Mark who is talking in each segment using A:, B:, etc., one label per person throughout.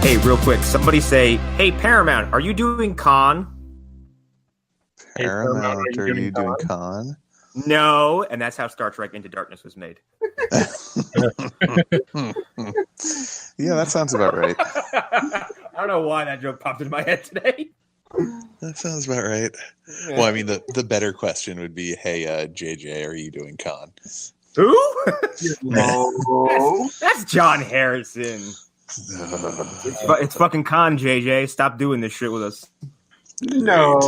A: Hey, real quick, somebody say, hey, Paramount, are you doing con?
B: Paramount, are you doing con?
A: No, and that's how Star Trek Into Darkness was made.
B: Yeah, that sounds about right.
A: I don't know why that joke popped into my head today.
B: That sounds about right. Well, I mean, the better question would be, hey, JJ, are you doing con?
A: Who?
C: No.
A: That's John Harrison. It's fucking con, JJ. Stop doing this shit with us.
C: No.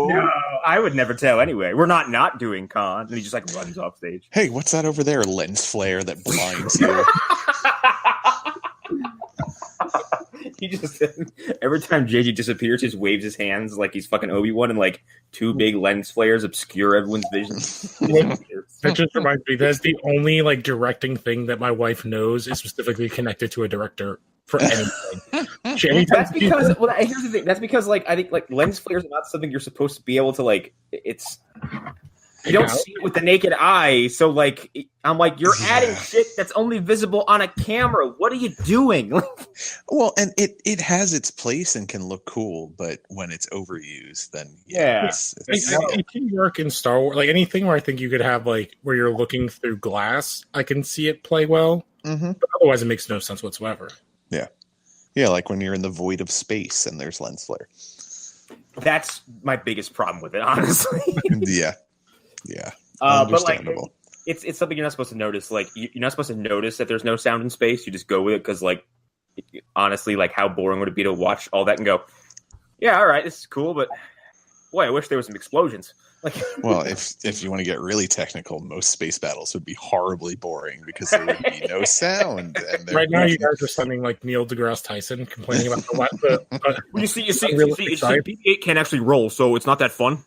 A: No, I would never tell anyway. We're not doing con. And he just like runs off stage.
B: Hey, what's that over there? Lens flare that blinds you.
A: He just every time JJ disappears, he just waves his hands like he's fucking Obi-Wan, and like two big lens flares obscure everyone's vision.
D: That just reminds me, that's the only like directing thing that my wife knows is specifically connected to a director for anything.
A: That's because here's the thing. That's because like I think like lens flares are not something you're supposed to be able to like. It's you don't see it with the naked eye, so like I'm like you're adding shit that's only visible on a camera. What are you doing?
B: Well, and it has its place and can look cool, but when it's overused, then
D: it can work in Star Wars. Like anything where I think you could have like where you're looking through glass, I can see it play well. Mm-hmm. But otherwise, it makes no sense whatsoever.
B: Yeah, like when you're in the void of space and there's lens flare.
A: That's my biggest problem with it, honestly.
B: Yeah.
A: But like it's something you're not supposed to notice. Like you're not supposed to notice that there's no sound in space. You just go with it because, like, honestly, like how boring would it be to watch all that and go, yeah, all right, this is cool, but boy, I wish there was some explosions. Like,
B: well, if you want to get really technical, most space battles would be horribly boring because there would be no sound. And
D: right now, you guys are sounding like Neil deGrasse Tyson complaining about the
A: you see, BB-8 can't actually roll, so it's not that fun.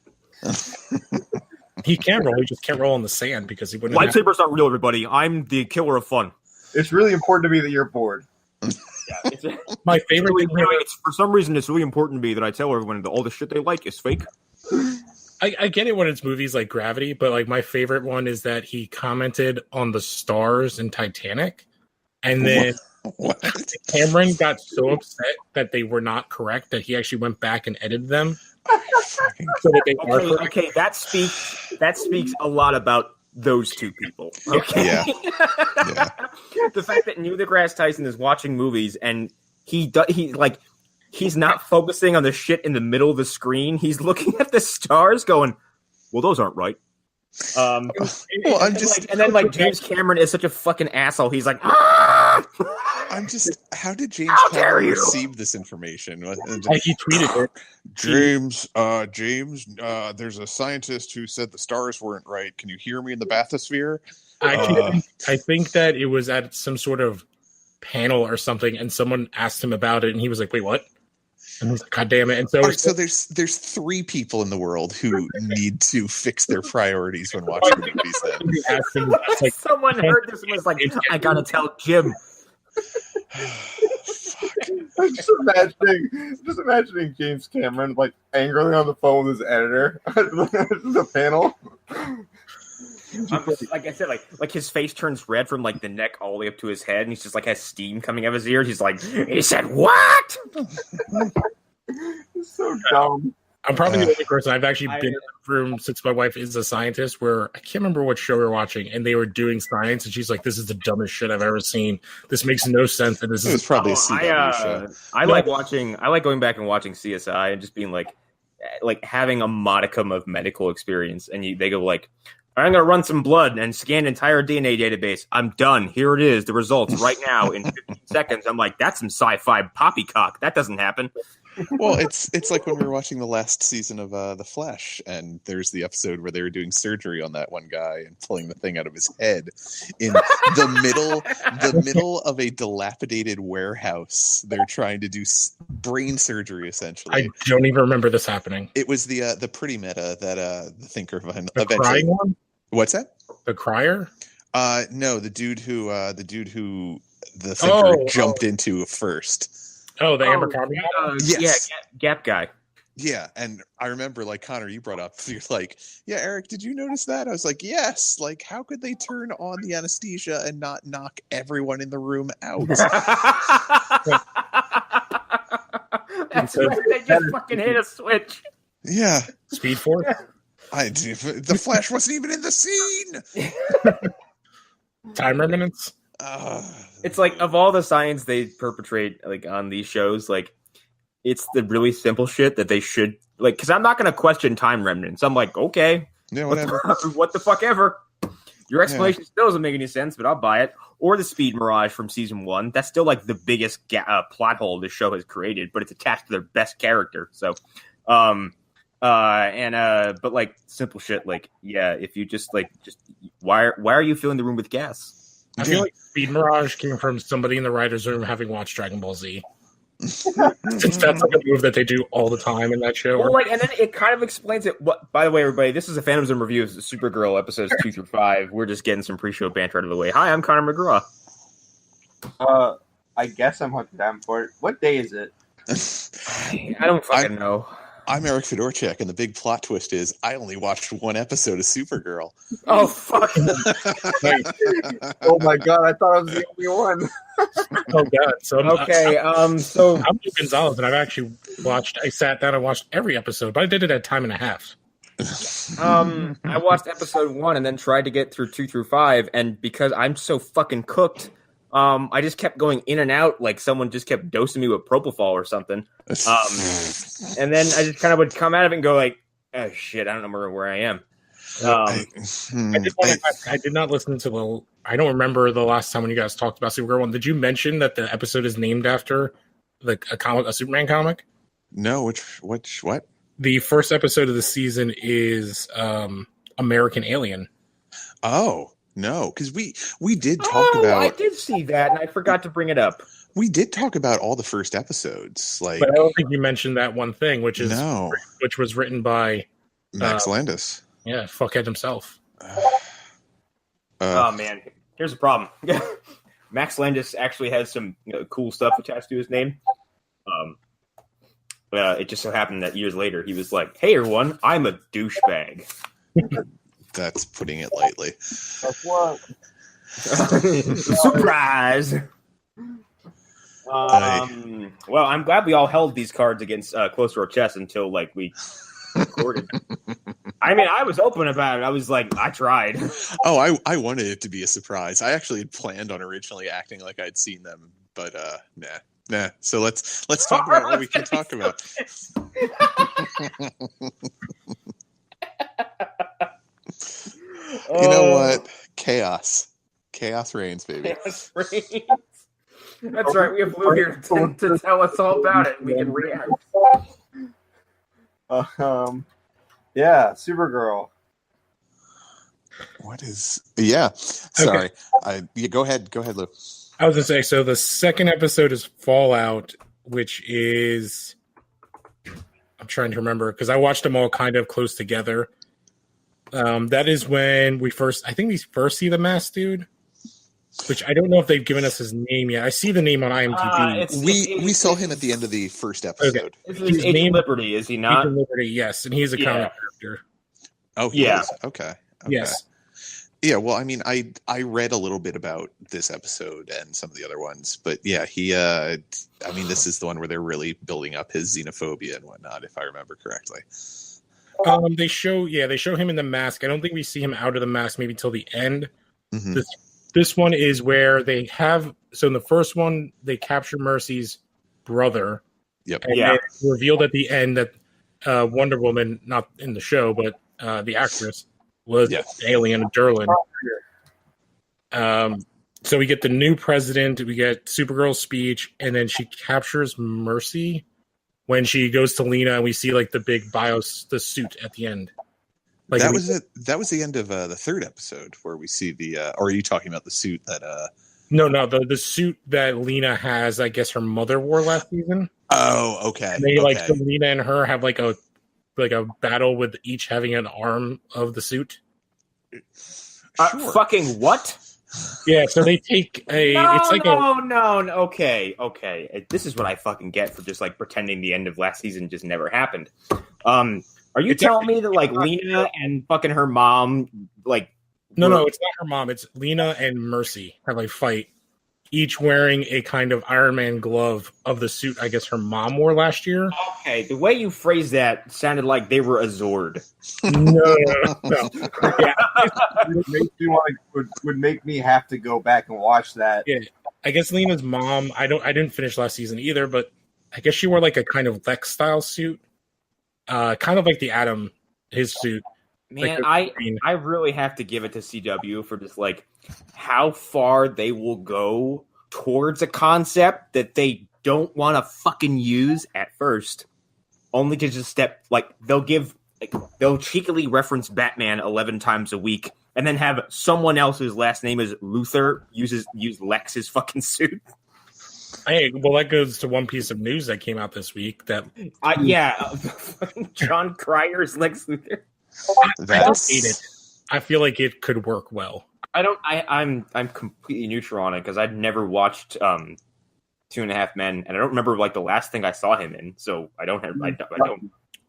D: He can roll. He just can't roll on the sand because he wouldn't.
A: Lightsabers aren't real, everybody. I'm the killer of fun.
C: It's really important to me that you're bored.
A: Yeah,
D: my favorite thing.
A: For some reason, it's really important to me that I tell everyone that all the shit they like is fake.
D: I get it when it's movies like Gravity, but like my favorite one is that he commented on the stars in Titanic, and then Cameron got so upset that they were not correct that he actually went back and edited them. So that they
A: okay, that speaks a lot about those two people. Okay,
B: yeah.
A: The fact that Neil deGrasse Tyson is watching movies and he's not focusing on the shit in the middle of the screen. He's looking at the stars, going, "Well, those aren't right." And then James Cameron is such a fucking asshole. He's like, "Ah!"
B: How did James Cameron receive this information?
D: He tweeted it.
B: James, there's a scientist who said the stars weren't right. Can you hear me in the bathysphere?
D: I think that it was at some sort of panel or something, and someone asked him about it, and he was like, "Wait, what?" And he was like, "God damn it!" And so,
B: so there's three people in the world who need to fix their priorities when watching movies.
A: Then someone heard this and was like, "I gotta tell Jim."
C: I'm just imagining James Cameron like angrily on the phone with his editor. This is a panel.
A: Like I said, like his face turns red from like the neck all the way up to his head, and he's just like has steam coming out of his ears. He's like, he said what?
C: It's so dumb.
D: I'm probably the only person I've actually been in the room since my wife is a scientist where I can't remember what show we were watching, and they were doing science, and she's like, "This is the dumbest shit I've ever seen. This makes no sense." And this is
B: probably a CW show.
A: I like going back and watching CSI and just being like having a modicum of medical experience, and they go like, "I'm going to run some blood and scan an entire DNA database. I'm done. Here it is, the results right now in 15 seconds." I'm like, that's some sci-fi poppycock. That doesn't happen.
B: Well, it's like when we were watching the last season of The Flash, and there's the episode where they were doing surgery on that one guy and pulling the thing out of his head in the middle of a dilapidated warehouse. They're trying to do brain surgery, essentially.
D: I don't even remember this happening.
B: It was the pretty meta that the Thinker
D: the crying one?
B: What's that?
D: The crier?
B: No, the dude who the Thinker jumped into first.
D: Oh, the Abercrombie?
A: Yes. Yeah, Gap guy.
B: Yeah, and I remember, like, Connor, you brought up, you're like, yeah, Eric, did you notice that? I was like, yes. Like, how could they turn on the anesthesia and not knock everyone in the room out?
A: That's
D: So-
A: right, they just fucking hit a switch.
B: Yeah.
D: Speed Force.
B: The Flash wasn't even in the scene.
D: Time Remnants.
A: It's like, of all the science they perpetrate like on these shows, like it's the really simple shit that they should like. Because I'm not going to question time remnants. I'm like, okay,
B: Yeah, whatever.
A: what the fuck ever. Your explanation still doesn't make any sense, but I'll buy it. Or the Speed Mirage from season 1. That's still like the biggest plot hole this show has created, but it's attached to their best character. So, but like simple shit, like if you just why are you filling the room with gas?
D: I feel like Speed Mirage came from somebody in the writer's room having watched Dragon Ball Z. Since that's like a move that they do all the time in that show.
A: Well, like, and then it kind of explains it. What? By the way, everybody, this is a Phantom Zone review of Supergirl episodes 2 through 5. We're just getting some pre-show banter out of the way. Hi, I'm Connor McGraw.
C: I guess I'm hunting down for it. What day is it?
A: I don't fucking know.
B: I'm Erik Fedorchak, and the big plot twist is I only watched one episode of Supergirl.
A: Oh fuck!
C: Oh my god, I thought I was the only one.
D: Oh god! So
A: Okay, so
D: I'm Luke Gonzalez, and I sat down and watched every episode, but I did it at time and a half.
A: I watched episode 1 and then tried to get through 2 through 5, and because I'm so fucking cooked, I just kept going in and out like someone just kept dosing me with propofol or something. And then I just kind of would come out of it and go like, oh shit, I don't remember where I am.
D: I did not listen to I don't remember the last time when you guys talked about Supergirl 1. Did you mention that the episode is named after a Superman comic?
B: No, what?
D: The first episode of the season is American Alien.
B: Oh, no, because we did talk about.
A: I did see that, and I forgot to bring it up.
B: We did talk about all the first episodes, like.
D: But I don't think you mentioned that one thing, which was written by
B: Max Landis.
D: Yeah, fuckhead himself.
A: Oh man, here's the problem. Max Landis actually has some cool stuff attached to his name. It just so happened that years later he was like, "Hey everyone, I'm a douchebag."
B: That's putting it lightly.
C: That's what.
A: Surprise! Well, I'm glad we all held these cards against close to our chest until like we recorded. I mean, I was open about it. I was like, I tried.
B: Oh, I wanted it to be a surprise. I actually had planned on originally acting like I'd seen them, but nah. So let's talk about what we can talk about. You know what? Chaos reigns, baby.
A: Chaos reigns. That's right. We have Blue here to tell us all about it. We can react.
C: Yeah, Supergirl.
B: What is? Yeah. Sorry. Okay. Go ahead, Lou.
D: I was gonna say, so the second episode is Fallout, which is I'm trying to remember because I watched them all kind of close together. That is when we first see the masked dude, which I don't know if they've given us his name yet. I see the name on IMDb.
B: We saw him at the end of the first episode.
A: Okay. He's Agent Liberty, is he not?
D: Agent Liberty, yes, and he's a comic character.
B: Oh, he is? Okay.
D: Yes.
B: Yeah, well, I mean, I read a little bit about this episode and some of the other ones, but yeah, this is the one where they're really building up his xenophobia and whatnot, if I remember correctly.
D: They show him in the mask. I don't think we see him out of the mask maybe till the end.
B: Mm-hmm.
D: This one is where they have. So in the first one, they capture Mercy's brother.
B: Yep.
D: And it's revealed at the end that Wonder Woman, not in the show, but the actress was alien Durlin. So we get the new president. We get Supergirl's speech, and then she captures Mercy when she goes to Lena, and we see like the big the suit at the end. Like
B: that was it. That was the end of the third episode where we see the. Or are you talking about the suit that?
D: No, the suit that Lena has. I guess her mother wore last season.
B: Oh, okay.
D: And they so Lena and her have like a battle with each having an arm of the suit.
B: Sure.
A: Fucking what?
D: Yeah, so they take
A: Okay. This is what I fucking get for just like pretending the end of last season just never happened. Are you telling me that like Lena and fucking her mom like?
D: No, it's not her mom. It's Lena and Mercy have a fight each wearing a kind of Iron Man glove of the suit I guess her mom wore last year.
A: Okay, the way you phrased that sounded like they were a Zord.
D: No. Yeah.
C: Would make me have to go back and watch that.
D: Yeah. I guess Lena's mom, I didn't finish last season either, but I guess she wore like a kind of Lex style suit. Kind of like the Atom, his suit.
A: Man,
D: Like
A: I really have to give it to CW for just like how far they will go towards a concept that they don't want to fucking use at first, only to just they'll cheekily reference Batman 11 times a week, and then have someone else whose last name is Luthor use Lex's fucking suit.
D: Hey, well, that goes to one piece of news that came out this week that
A: John Cryer's Lex Luthor.
D: I don't hate it. I feel like it could work well.
A: I'm completely neutral on it because I'd never watched 2.5 Men, and I don't remember like the last thing I saw him in. So I don't.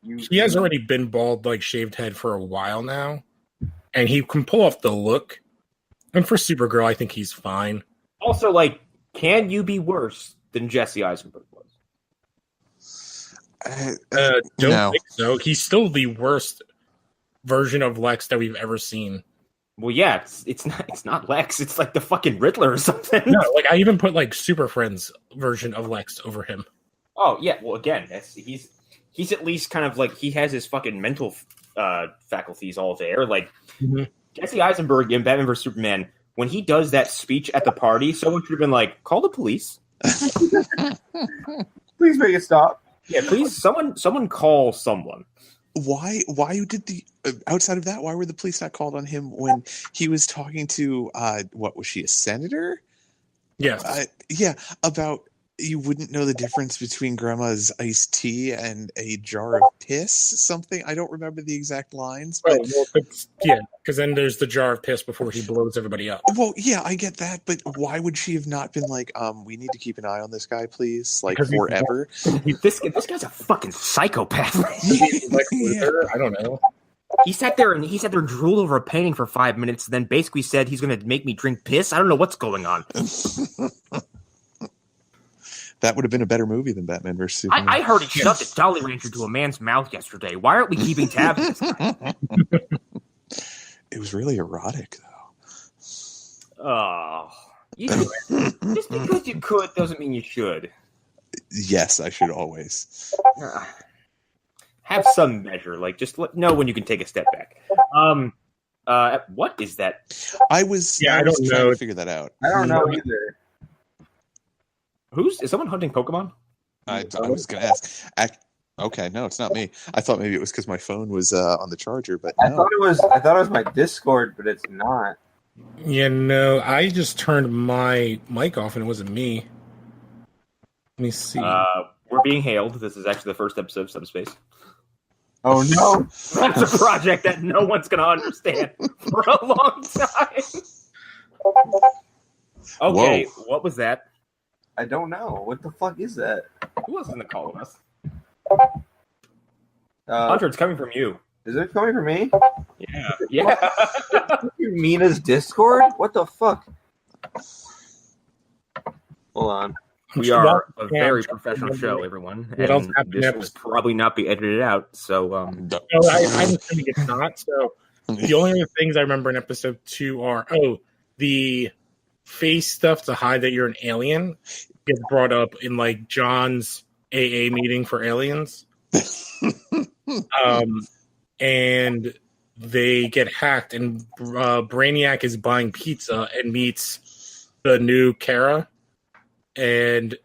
D: He has already been bald, like shaved head, for a while now, and he can pull off the look. And for Supergirl, I think he's fine.
A: Also, like, can you be worse than Jesse Eisenberg was?
D: Don't think so. He's still the worst version of Lex that we've ever seen.
A: Well, yeah, it's not Lex. It's like the fucking Riddler or something.
D: No, like I even put like Super Friends version of Lex over him.
A: Oh yeah, well again, he's at least kind of like he has his fucking mental faculties all there. Like Jesse Eisenberg in Batman vs Superman, when he does that speech at the party, someone should have been like, "Call the police,
C: Please make it stop."
A: Yeah, please, someone call someone.
B: Why did the outside of that? Why were the police not called on him when he was talking to what was she, a senator?
D: Yes.
B: Yeah, about you wouldn't know the difference between grandma's iced tea and a jar of piss. Something I don't remember the exact lines, but
D: because then there's the jar of piss before he blows everybody up.
B: Well, yeah, I get that, but why would she have not been like, we need to keep an eye on this guy, please, like forever?
A: This guy's a fucking psychopath.
D: Yeah. I don't know.
A: He sat there and drooled over a painting for 5 minutes, and then basically said he's going to make me drink piss. I don't know what's going on.
B: That would have been a better movie than Batman vs Superman.
A: I heard he shoved a Dolly Rancher to a man's mouth yesterday. Why aren't we keeping tabs on this guy?
B: It was really erotic, though.
A: Oh, just because you could doesn't mean you should.
B: Yes, I should always
A: have some measure. Like, just know when you can take a step back. What is that?
B: I was
D: trying
B: to figure that out.
C: I don't know either.
A: Is someone hunting Pokemon?
B: I was going to ask. Okay, no, it's not me. I thought maybe it was because my phone was on the charger, but no.
C: I thought it was my Discord, but it's not.
D: Yeah, no, I just turned my mic off and it wasn't me. Let me see.
A: We're being hailed. This is actually the first episode of Subspace.
C: Oh no!
A: That's a project that no one's going to understand for a long time. Okay, whoa. What was that?
C: I don't know. What the fuck is that?
A: Who else is in the call with us? Hunter, it's coming from you.
C: Is it coming from me?
A: Yeah.
C: You mean as Discord? What the fuck? Hold on.
A: We are a very professional show, everyone. And this will probably not be edited out, so...
D: I'm assuming it's not, so... The only other things I remember in episode 2 are, the face stuff to hide that you're an alien gets brought up in, like, John's AA meeting for aliens. And they get hacked, and Brainiac is buying pizza and meets the new Kara, and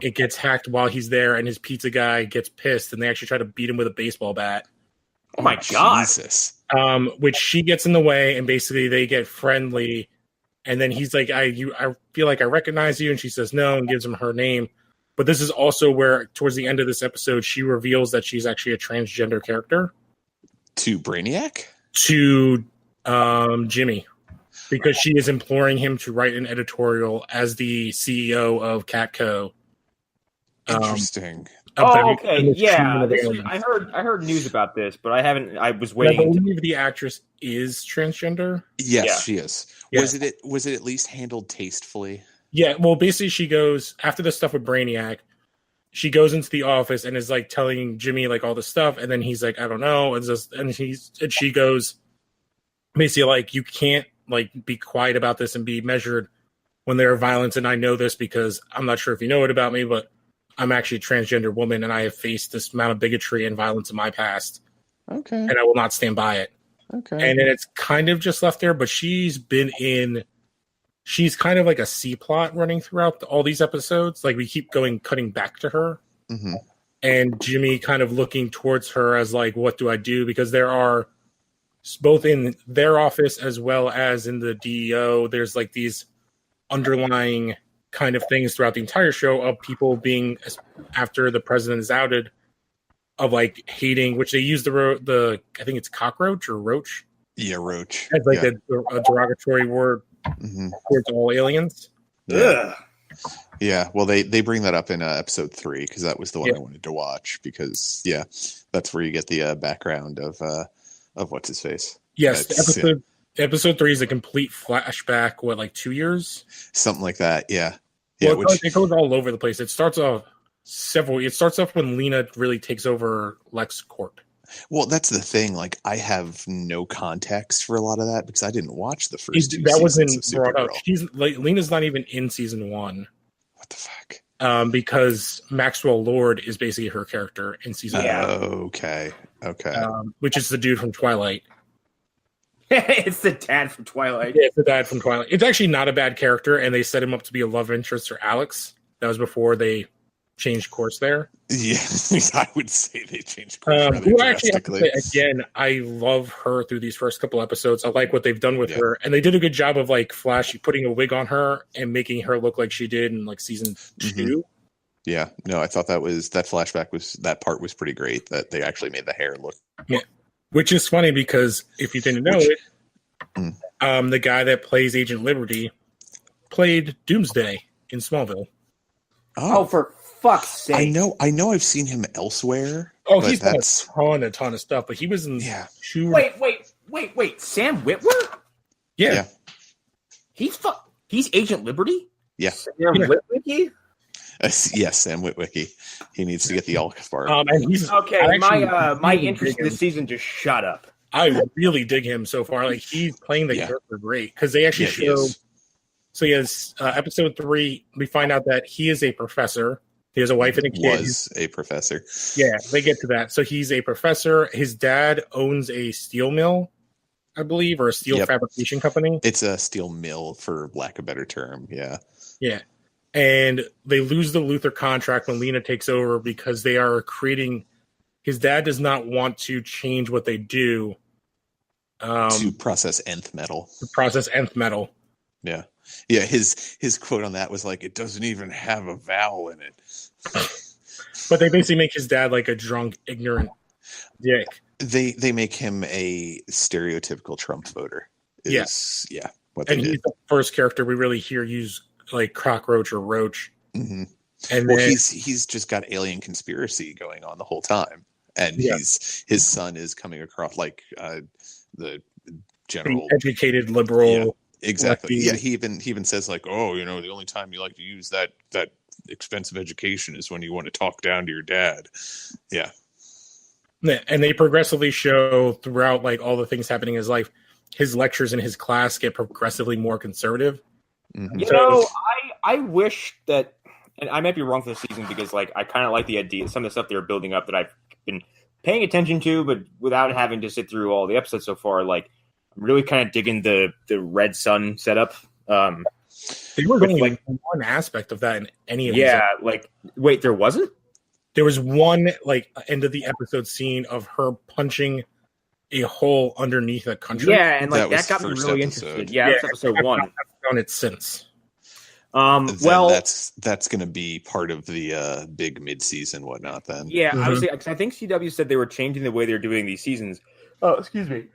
D: it gets hacked while he's there, and his pizza guy gets pissed, and they actually try to beat him with a baseball bat.
A: Oh my God.
B: Jesus.
D: Which she gets in the way, and basically they get friendly, and then he's like, I feel like I recognize you, and she says no, and gives him her name. But this is also where, towards the end of this episode, she reveals that she's actually a transgender character.
B: To Brainiac?
D: To Jimmy. Because she is imploring him to write an editorial as the CEO of Catco.
B: Interesting.
A: Okay, yeah. I heard news about this, but I haven't. I was waiting.
D: I believe the actress is transgender.
B: Yes, she is.
D: Yeah.
B: Was it at least handled tastefully?
D: Yeah, well, basically, she goes after the stuff with Brainiac. She goes into the office and is like telling Jimmy like all the stuff, and then he's like, I don't know, and she goes basically like, you can't like be quiet about this and be measured when there are violence, and I know this because I'm not sure if you know it about me, but I'm actually a transgender woman, and I have faced this amount of bigotry and violence in my past.
B: Okay.
D: And I will not stand by it.
B: Okay.
D: And then it's kind of just left there, but she's kind of like a C plot running throughout all these episodes. Like we keep cutting back to her.
B: Mm-hmm.
D: And Jimmy kind of looking towards her as like, what do I do? Because there are both in their office as well as in the DEO, there's like these underlying kind of things throughout the entire show of people being, after the president is outed, of like hating, which they use the I think it's cockroach or roach.
B: Yeah, roach.
D: As like a derogatory word towards all aliens.
B: Yeah. Yeah, well, they bring that up in episode 3 because that was the one I wanted to watch because that's where you get the background of what's his face.
D: Yes, episode 3 is a complete flashback. What, like 2 years?
B: Something like that. Yeah. Yeah,
D: well, it goes all over the place. It starts off when Lena really takes over LexCorp.
B: Well, that's the thing. Like, I have no context for a lot of that because I didn't watch the first two
D: that wasn't
B: seasons of
D: brought up.
B: Supergirl.
D: Lena's not even in season 1.
B: What the fuck?
D: Because Maxwell Lord is basically her character in season 1.
B: Okay.
D: Which is the dude from Twilight.
A: It's the dad from Twilight.
D: Yeah, it's the dad from Twilight. It's actually not a bad character, and they set him up to be a love interest for Alex. That was before changed course there.
B: Yeah, I would say they changed course rather drastically.
D: Again, I love her through these first couple episodes. I like what they've done with her, and they did a good job of like Flash putting a wig on her and making her look like she did in like season 2.
B: Yeah, no, I thought that part was pretty great. That they actually made the hair look.
D: Yeah, which is funny because if you didn't know the guy that plays Agent Liberty played Doomsday in Smallville.
A: Oh, for fuck's sake!
B: I know. I've seen him elsewhere.
D: Oh, he's done a ton of stuff, but he was in.
B: Yeah.
A: Wait! Sam Witwer?
D: Yeah.
A: He's Agent Liberty?
B: Yeah.
A: Sam Witwicky?
B: Yes, Sam Witwicky. He needs to get the Alka part.
D: And he's
A: my interest in this season just shut up.
D: I really dig him so far. Like he's playing the character great because they actually show. So he has episode 3. We find out that he is a professor. He has a wife and a kid.
B: Was a professor.
D: Yeah, they get to that. So he's a professor. His dad owns a steel mill, I believe, or a steel fabrication company.
B: It's a steel mill, for lack of a better term. Yeah.
D: Yeah. And they lose the Luther contract when Lena takes over because they are creating. His dad does not want to change what they do.
B: To process nth metal.
D: Yeah.
B: Yeah, his quote on that was like, "It doesn't even have a vowel in it."
D: But they basically make his dad like a drunk, ignorant dick.
B: They make him a stereotypical Trump voter. He's
D: the first character we really hear use like cockroach or roach.
B: Mm-hmm.
D: And
B: he's just got alien conspiracy going on the whole time, and his son is coming across like the general
D: educated liberal.
B: Yeah. Exactly. Yeah, he even says like, "Oh, the only time you like to use that expensive education is when you want to talk down to your dad." Yeah.
D: And they progressively show throughout like all the things happening in his life, his lectures in his class get progressively more conservative.
A: Mm-hmm. I wish that, and I might be wrong for the season because like I kind of like the idea, some of the stuff they were building up that I've been paying attention to, but without having to sit through all the episodes so far, like. I'm really kind of digging the Red Sun setup.
D: They were only like one aspect of that in any of these.
A: Yeah, like wait, there wasn't?
D: There was one like end of the episode scene of her punching a hole underneath a country.
A: Yeah, and like that got me really interested. Yeah, that's episode 1.
D: I've done it since.
A: Well,
B: that's going to be part of the big mid-season whatnot. Then,
A: yeah, I think CW said they were changing the way they're doing these seasons. Oh, excuse me.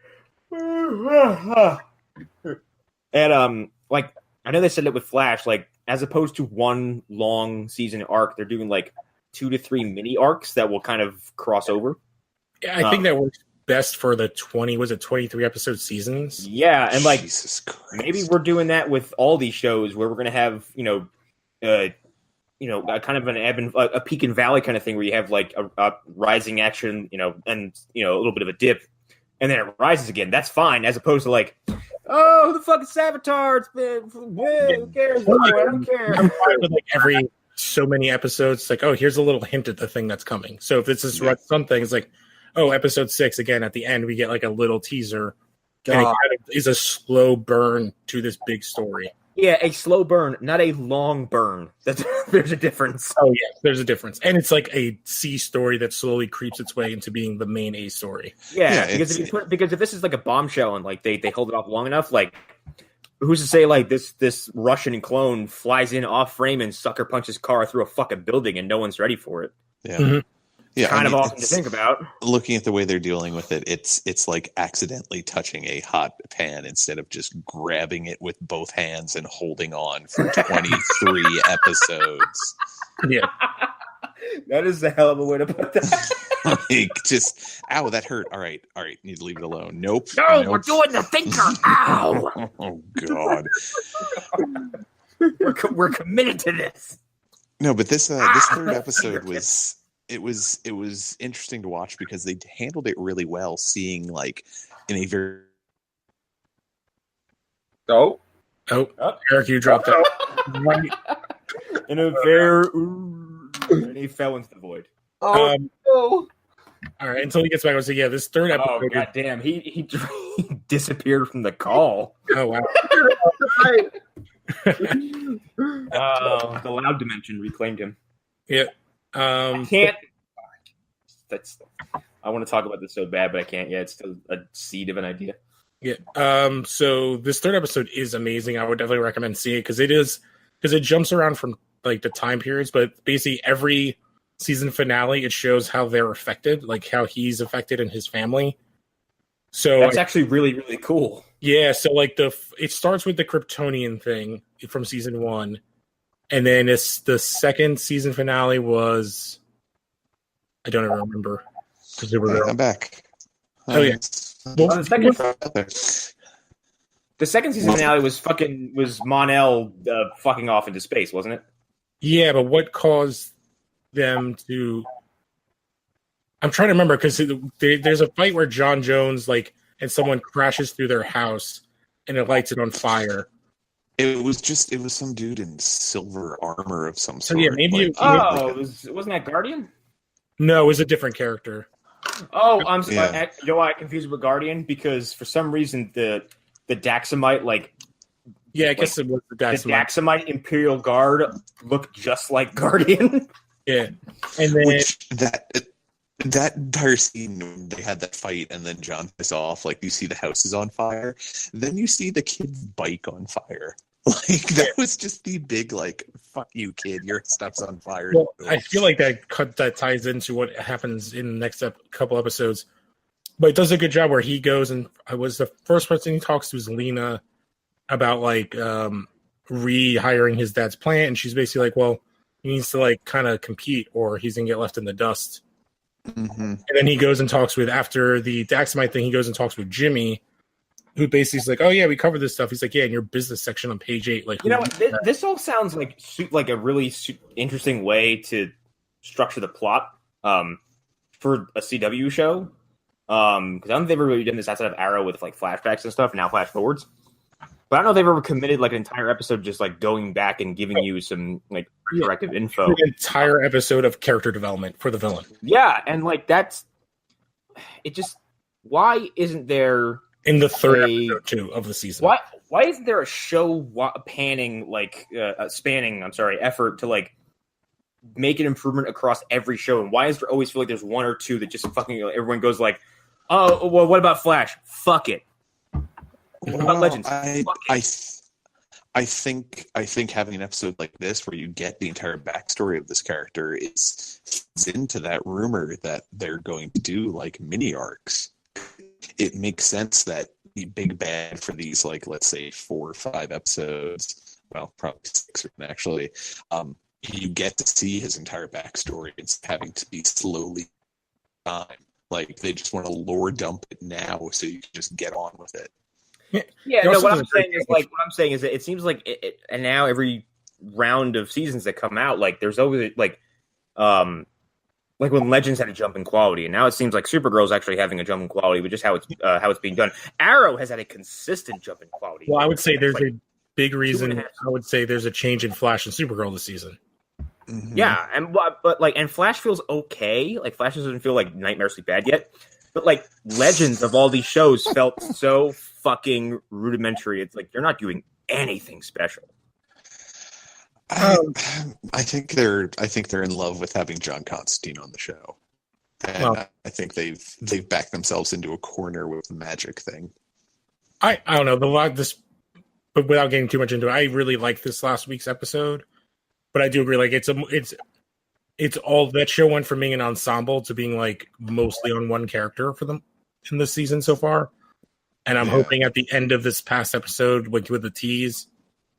A: And like I know they said it with Flash, like as opposed to one long season arc, they're doing like 2 to 3 mini arcs that will kind of cross over.
D: Yeah, I think that works best for the 23 episode seasons.
A: Yeah, and like
B: Jesus Christ.
A: maybe we're doing that with all these shows where we're gonna have kind of an ebb and a peak and valley kind of thing where you have like a rising action, and a little bit of a dip, and then it rises again. That's fine, as opposed to like, oh, the fucking Savitar, it's been, who cares? I don't care.
D: I'm fine with like every so many episodes. It's like, oh, here's a little hint at the thing that's coming. So if it's this something, it's like, oh, episode 6 again. At the end, we get like a little teaser, and it kind of is a slow burn to this big story.
A: Yeah, a slow burn, not a long burn. There's a difference.
D: Oh yeah, there's a difference, and it's like a C story that slowly creeps its way into being the main A story.
A: Yeah, because if this is like a bombshell and like they hold it off long enough, like who's to say like this Russian clone flies in off frame and sucker punches car through a fucking building and no one's ready for it?
B: Yeah.
D: Mm-hmm.
B: Yeah,
A: kind of awesome to think about.
B: Looking at the way they're dealing with it, it's like accidentally touching a hot pan instead of just grabbing it with both hands and holding on for 23 episodes.
D: Yeah,
A: that is a hell of a way to put that.
B: Like, just ow, that hurt. All right, need to leave it alone. Nope.
A: We're doing the thinker. Ow.
B: Oh God.
A: We're committed to this.
B: No, but this third episode was. It was interesting to watch because they handled it really well, seeing like in a very
D: Erik, you dropped out. Right.
A: In a very and he fell into the void.
D: All right, until he gets back, I was like, yeah, this third episode.
A: Oh god damn, he disappeared from the call.
D: Oh wow.
A: The loud dimension reclaimed him.
D: Yeah.
A: I can't. I want to talk about this so bad, but I can't yet. It's still a seed of an idea.
D: Yeah. So this third episode is amazing. I would definitely recommend seeing it because it jumps around from like the time periods, but basically every season finale it shows how they're affected, like how he's affected and his family. So
A: that's actually really, really cool.
D: Yeah. So like it starts with the Kryptonian thing from season 1. And then it's the second season finale was, I don't even remember.
B: I'm back.
D: Oh yeah.
A: Well, the second season finale was Mon-El fucking off into space, wasn't it?
D: Yeah, but what caused them to? I'm trying to remember because there's a fight where John Jones and someone crashes through their house and it lights it on fire.
B: It was some dude in silver armor of some sort.
D: So yeah, maybe.
A: Wasn't that Guardian?
D: No, it was a different character.
A: Oh, I'm sorry. Yeah. You know why I confused it with Guardian? Because for some reason the Daxamite
D: I guess it was the Daxamite.
A: The Daxamite Imperial Guard looked just like Guardian.
D: Yeah, and then
B: that entire scene when they had that fight and then John is off, you see the house is on fire, then you see the kid's bike on fire. That was just the big fuck you kid, your stuff's on fire.
D: Well, I feel like that ties into what happens in the next couple episodes. But it does a good job where he goes and I was the first person he talks to is Lena about rehiring his dad's plant, and she's basically like, well, he needs to kind of compete or he's gonna get left in the dust.
B: Mm-hmm.
D: And then he goes and talks with, after the Daxamite thing, he goes and talks with Jimmy, who basically is like, oh yeah, we covered this stuff. He's like, yeah, in your business section on page 8.
A: This all sounds like a really interesting way to structure the plot for a CW show. Because I don't think they've ever really done this outside of Arrow with flashbacks and stuff, now flash forwards. But I don't know if they've ever committed an entire episode just going back and giving you some corrective info.
D: An entire episode of character development for the villain.
A: Yeah, and that's it. Just why isn't there
D: in the third episode too of the season?
A: Why isn't there a show spanning effort to make an improvement across every show? And why does there always feel like there's one or two that just fucking everyone goes oh well, what about Flash? Fuck it. What about Legends?
B: I think having an episode like this where you get the entire backstory of this character feeds into that rumor that they're going to do mini arcs. It makes sense that the big bad for these let's say 4 or 5 episodes, well probably 6 actually, you get to see his entire backstory. It's having to be slowly time. Like they just want to lore dump it now, so you can just get on with it.
A: Yeah,
D: It
A: no.
D: also
A: What I'm
D: doesn't
A: saying
D: break
A: is like what I'm saying is that it seems like and now every round of seasons that come out, like there's always like when Legends had a jump in quality, and now it seems like Supergirl's actually having a jump in quality, but just how it's being done. Arrow has had a consistent jump in quality.
D: Well, I would say there's
A: like
D: a big reason.
A: 2.5.
D: I would say there's a change in Flash and Supergirl this season.
B: Mm-hmm.
A: Yeah, and Flash feels okay. Like Flash doesn't feel like nightmarishly bad yet. But like Legends of all these shows felt so fucking rudimentary. It's like they're not doing anything special.
B: I think they're in love with having John Constantine on the show, and I think they've backed themselves into a corner with the magic thing.
D: I don't know but without getting too much into it, I really like this last week's episode. But I do agree, like it's all that show went from being an ensemble to being like mostly on one character for them in this season so far. And I'm hoping at the end of this past episode, with the tease,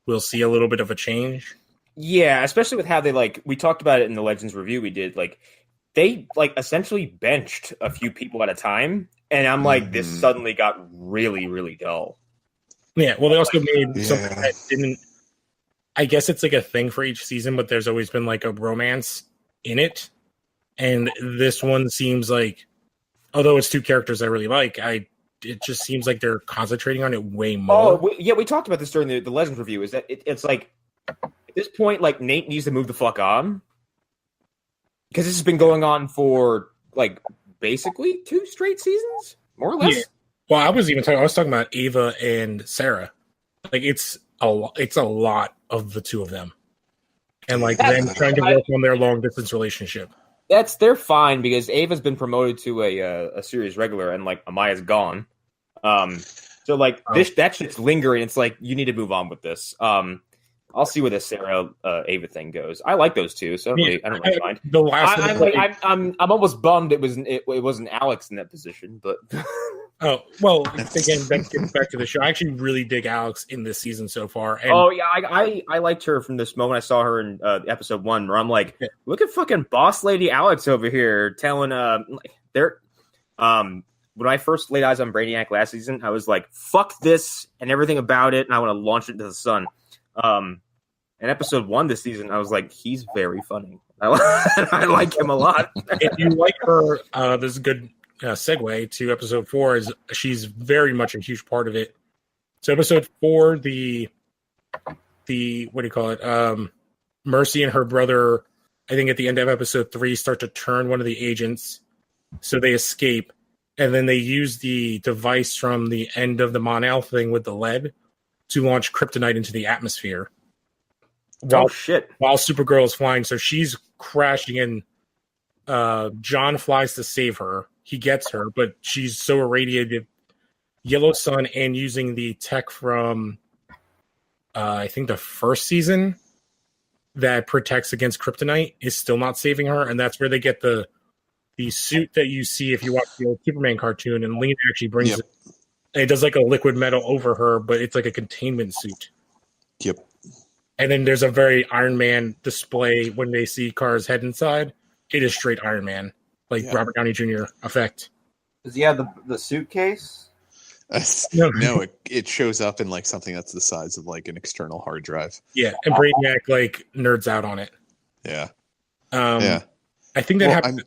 D: we'll see a little bit of a change.
A: Yeah, especially with how they we talked about it in the Legends review we did. Like they essentially benched a few people at a time, and I'm like, this suddenly got really, really dull.
D: Yeah, well, they also made something that didn't. I guess it's like a thing for each season, but there's always been like a romance in it, and this one seems like, although it's two characters I really like, it just seems like they're concentrating on it way more.
A: We talked about this during the Legends review. Is that it's like at this point, like Nate needs to move the fuck on because this has been going on for like basically 2 straight seasons, more or less.
D: Yeah. Well, I was talking about Ava and Sarah. Like it's a lot of the two of them, and like them trying to work on their long distance relationship.
A: They're fine because Ava's been promoted to a series regular, and like Amaya's gone. So like that shit's lingering. It's like you need to move on with this. I'll see where the Sarah Ava thing goes. I like those two, so I don't really mind.
D: The last
A: I'm almost bummed it wasn't Alex in that position, but
D: oh well. Again, getting back to the show, I actually really dig Alex in this season so far. And
A: I liked her from this moment I saw her in episode 1, where I'm like, look at fucking boss lady Alex over here telling when I first laid eyes on Brainiac last season, I was like, fuck this and everything about it, and I want to launch it into the sun. In episode 1 this season, I was like, he's very funny. I like him a lot.
D: If you like her, this is a good segue to episode 4. Is she's very much a huge part of it. So episode 4, the what do you call it? Mercy and her brother, I think at the end of episode 3, start to turn one of the agents, so they escape, and then they use the device from the end of the Mon-El thing with the lead to launch kryptonite into the atmosphere.
A: Shit!
D: While Supergirl is flying, so she's crashing in. John flies to save her. He gets her, but she's so irradiated, yellow sun, and using the tech from, I think the first season that protects against kryptonite is still not saving her, and that's where they get the suit that you see if you watch the old Superman cartoon. And Lena actually brings it. And it does like a liquid metal over her, but it's like a containment suit.
B: Yep.
D: And then there's a very Iron Man display when they see Kara's head inside. It is straight Iron Man, like Robert Downey Jr. effect.
C: Does he have the suitcase?
B: No, it shows up in like something that's the size of like an external hard drive.
D: Yeah, and Brainiac like nerds out on it.
B: Yeah.
D: I think that happens.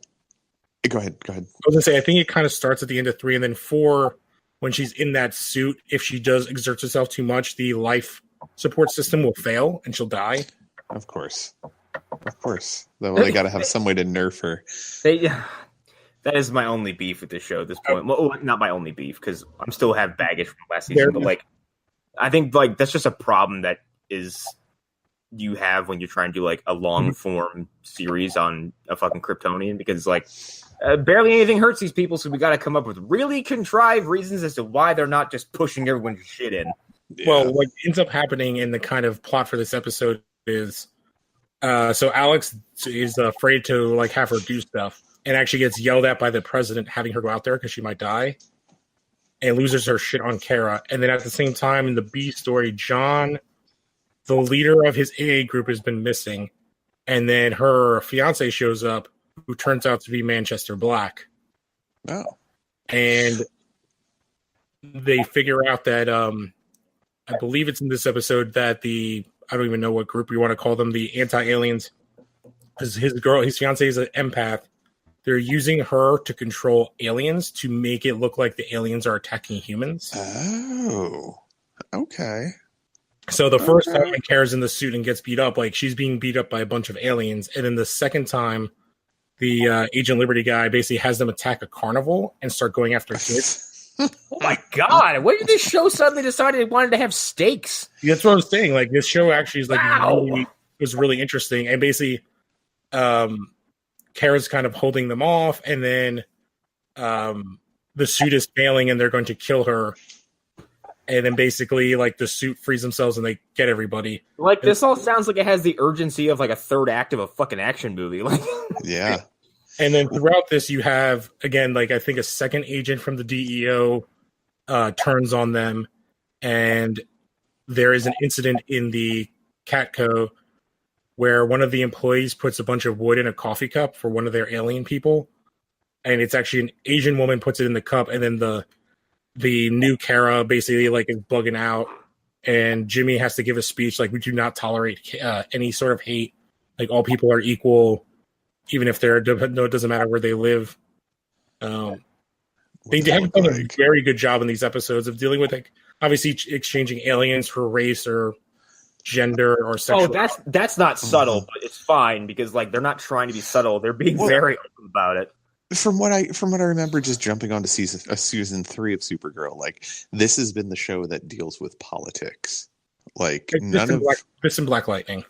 B: Go ahead.
D: I was gonna say, I think it kind of starts at the end of 3, and then 4, when she's in that suit, if she does exert herself too much, the life support system will fail and she'll die.
B: Of course. Though they got to have some way to nerf her.
A: That is my only beef with this show at this point. Well, not my only beef, because I'm still have baggage from last season. But like, I think like that's just a problem that you have when you're trying to do like a long form series on a fucking Kryptonian, because like barely anything hurts these people, so we got to come up with really contrived reasons as to why they're not just pushing everyone's shit in.
B: Yeah.
D: Well, what ends up happening in the kind of plot for this episode is, so Alex is afraid to like have her do stuff, and actually gets yelled at by the president having her go out there because she might die, and loses her shit on Kara. And then at the same time, in the B story, John, the leader of his AA group, has been missing, and then her fiance shows up, who turns out to be Manchester Black.
B: Oh.
D: And they figure out that I believe it's in this episode that I don't even know what group you want to call them, the anti-aliens, because his fiance is an empath. They're using her to control aliens to make it look like the aliens are attacking humans.
B: Oh, okay.
D: So the first time when Kara's in the suit and gets beat up, like she's being beat up by a bunch of aliens, and then the second time, the Agent Liberty guy basically has them attack a carnival and start going after kids.
A: Oh my god! When did this show suddenly decide it wanted to have stakes?
D: That's what I was saying. Like this show actually is like
A: Wow.
D: was really interesting, and basically, Kara's kind of holding them off, and then the suit is failing, and they're going to kill her. And then basically, like the suit frees themselves, and they get everybody.
A: Like this all sounds like it has the urgency of like a third act of a fucking action movie. Like,
B: Yeah.
D: And then throughout this, you have, again, like I think a second agent from the DEO turns on them, and there is an incident in the Catco where one of the employees puts a bunch of wood in a coffee cup for one of their alien people, and it's actually an Asian woman puts it in the cup, and then the new Kara basically like is bugging out, and Jimmy has to give a speech like, we do not tolerate any sort of hate, like all people are equal. Even if it doesn't matter where they live. They have done a very good job in these episodes of dealing with, like, obviously exchanging aliens for race or gender or sexual.
A: oh, that's not subtle, but it's fine because like they're not trying to be subtle; they're being very open about it.
B: From what I remember, just jumping onto season 3 of Supergirl, like this has been the show that deals with politics. Like
D: this and Black Lightning.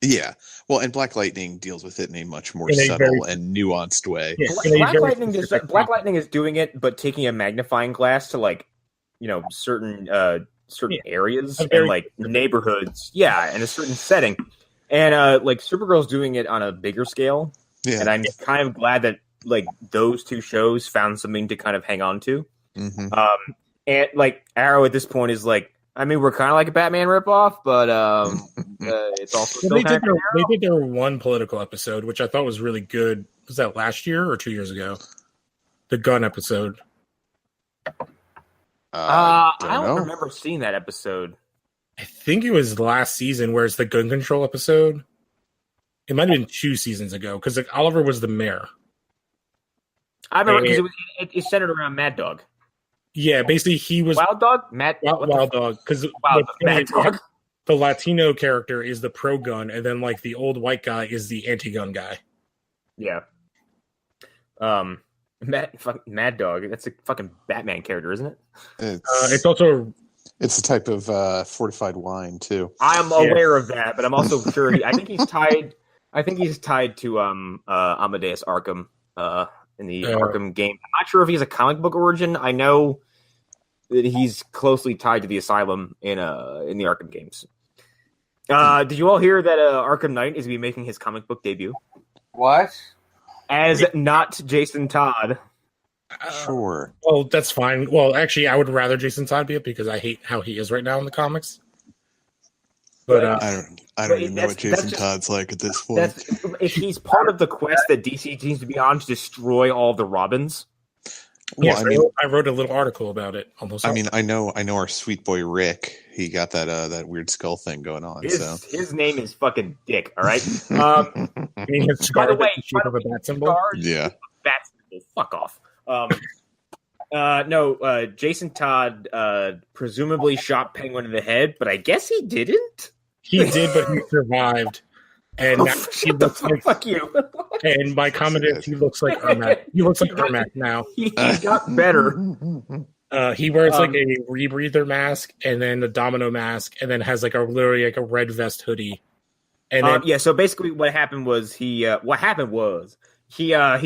B: Yeah, well, and Black Lightning deals with it in a much more subtle and nuanced way.
D: Yeah,
A: Black Lightning is doing it, but taking a magnifying glass to like, certain areas and like neighborhoods, and a certain setting, and like Supergirl's doing it on a bigger scale. Yeah, and I'm kind of glad that like those two shows found something to kind of hang on to. Mm-hmm. And like Arrow at this point is like, I mean, we're kind of like a Batman ripoff, but it's also
D: they did their one political episode, which I thought was really good. Was that last year or 2 years ago? The gun episode.
A: I don't remember seeing that episode.
D: I think it was last season, where it's the gun control episode. It might have been 2 seasons ago, because like Oliver was the mayor.
A: I remember because it centered around Mad Dog.
D: Yeah, basically he was
A: Wild Dog,
D: Wild Dog, because
A: Mad Dog.
D: The Latino character is the pro gun, and then like the old white guy is the anti gun guy.
A: Yeah. Mad Dog. That's a fucking Batman character, isn't it?
B: It's
D: also
B: it's a type of fortified wine too.
A: I'm aware of that, but I'm also sure I think he's tied to Amadeus Arkham in the Arkham game. I'm not sure if he's a comic book origin. I know that he's closely tied to the Asylum in the Arkham games. Did you all hear that Arkham Knight is be making his comic book debut?
C: What?
A: As not Jason Todd.
B: Sure.
D: Well, that's fine. Well, actually, I would rather Jason Todd be it because I hate how he is right now in the comics. But
B: I don't even know what Jason Todd's like at this point.
A: If he's part of the quest that DC seems to be on to destroy all the Robins.
D: Well, I wrote a little article about it.
B: I know our sweet boy Rick. He got that weird skull thing going on.
A: His name is fucking Dick. All right.
D: By the way, bat symbol.
B: Yeah.
A: Bat symbol. Fuck off. No. Jason Todd presumably shot Penguin in the head, but I guess he didn't.
D: He did, but he survived. And now he looks like
A: fuck you.
D: And my comment is, he looks like Ermac. He looks like Ermac now.
A: He got better.
D: He wears like a rebreather mask and then a domino mask, and then has like literally like a red vest hoodie. And then,
A: so basically, what happened was he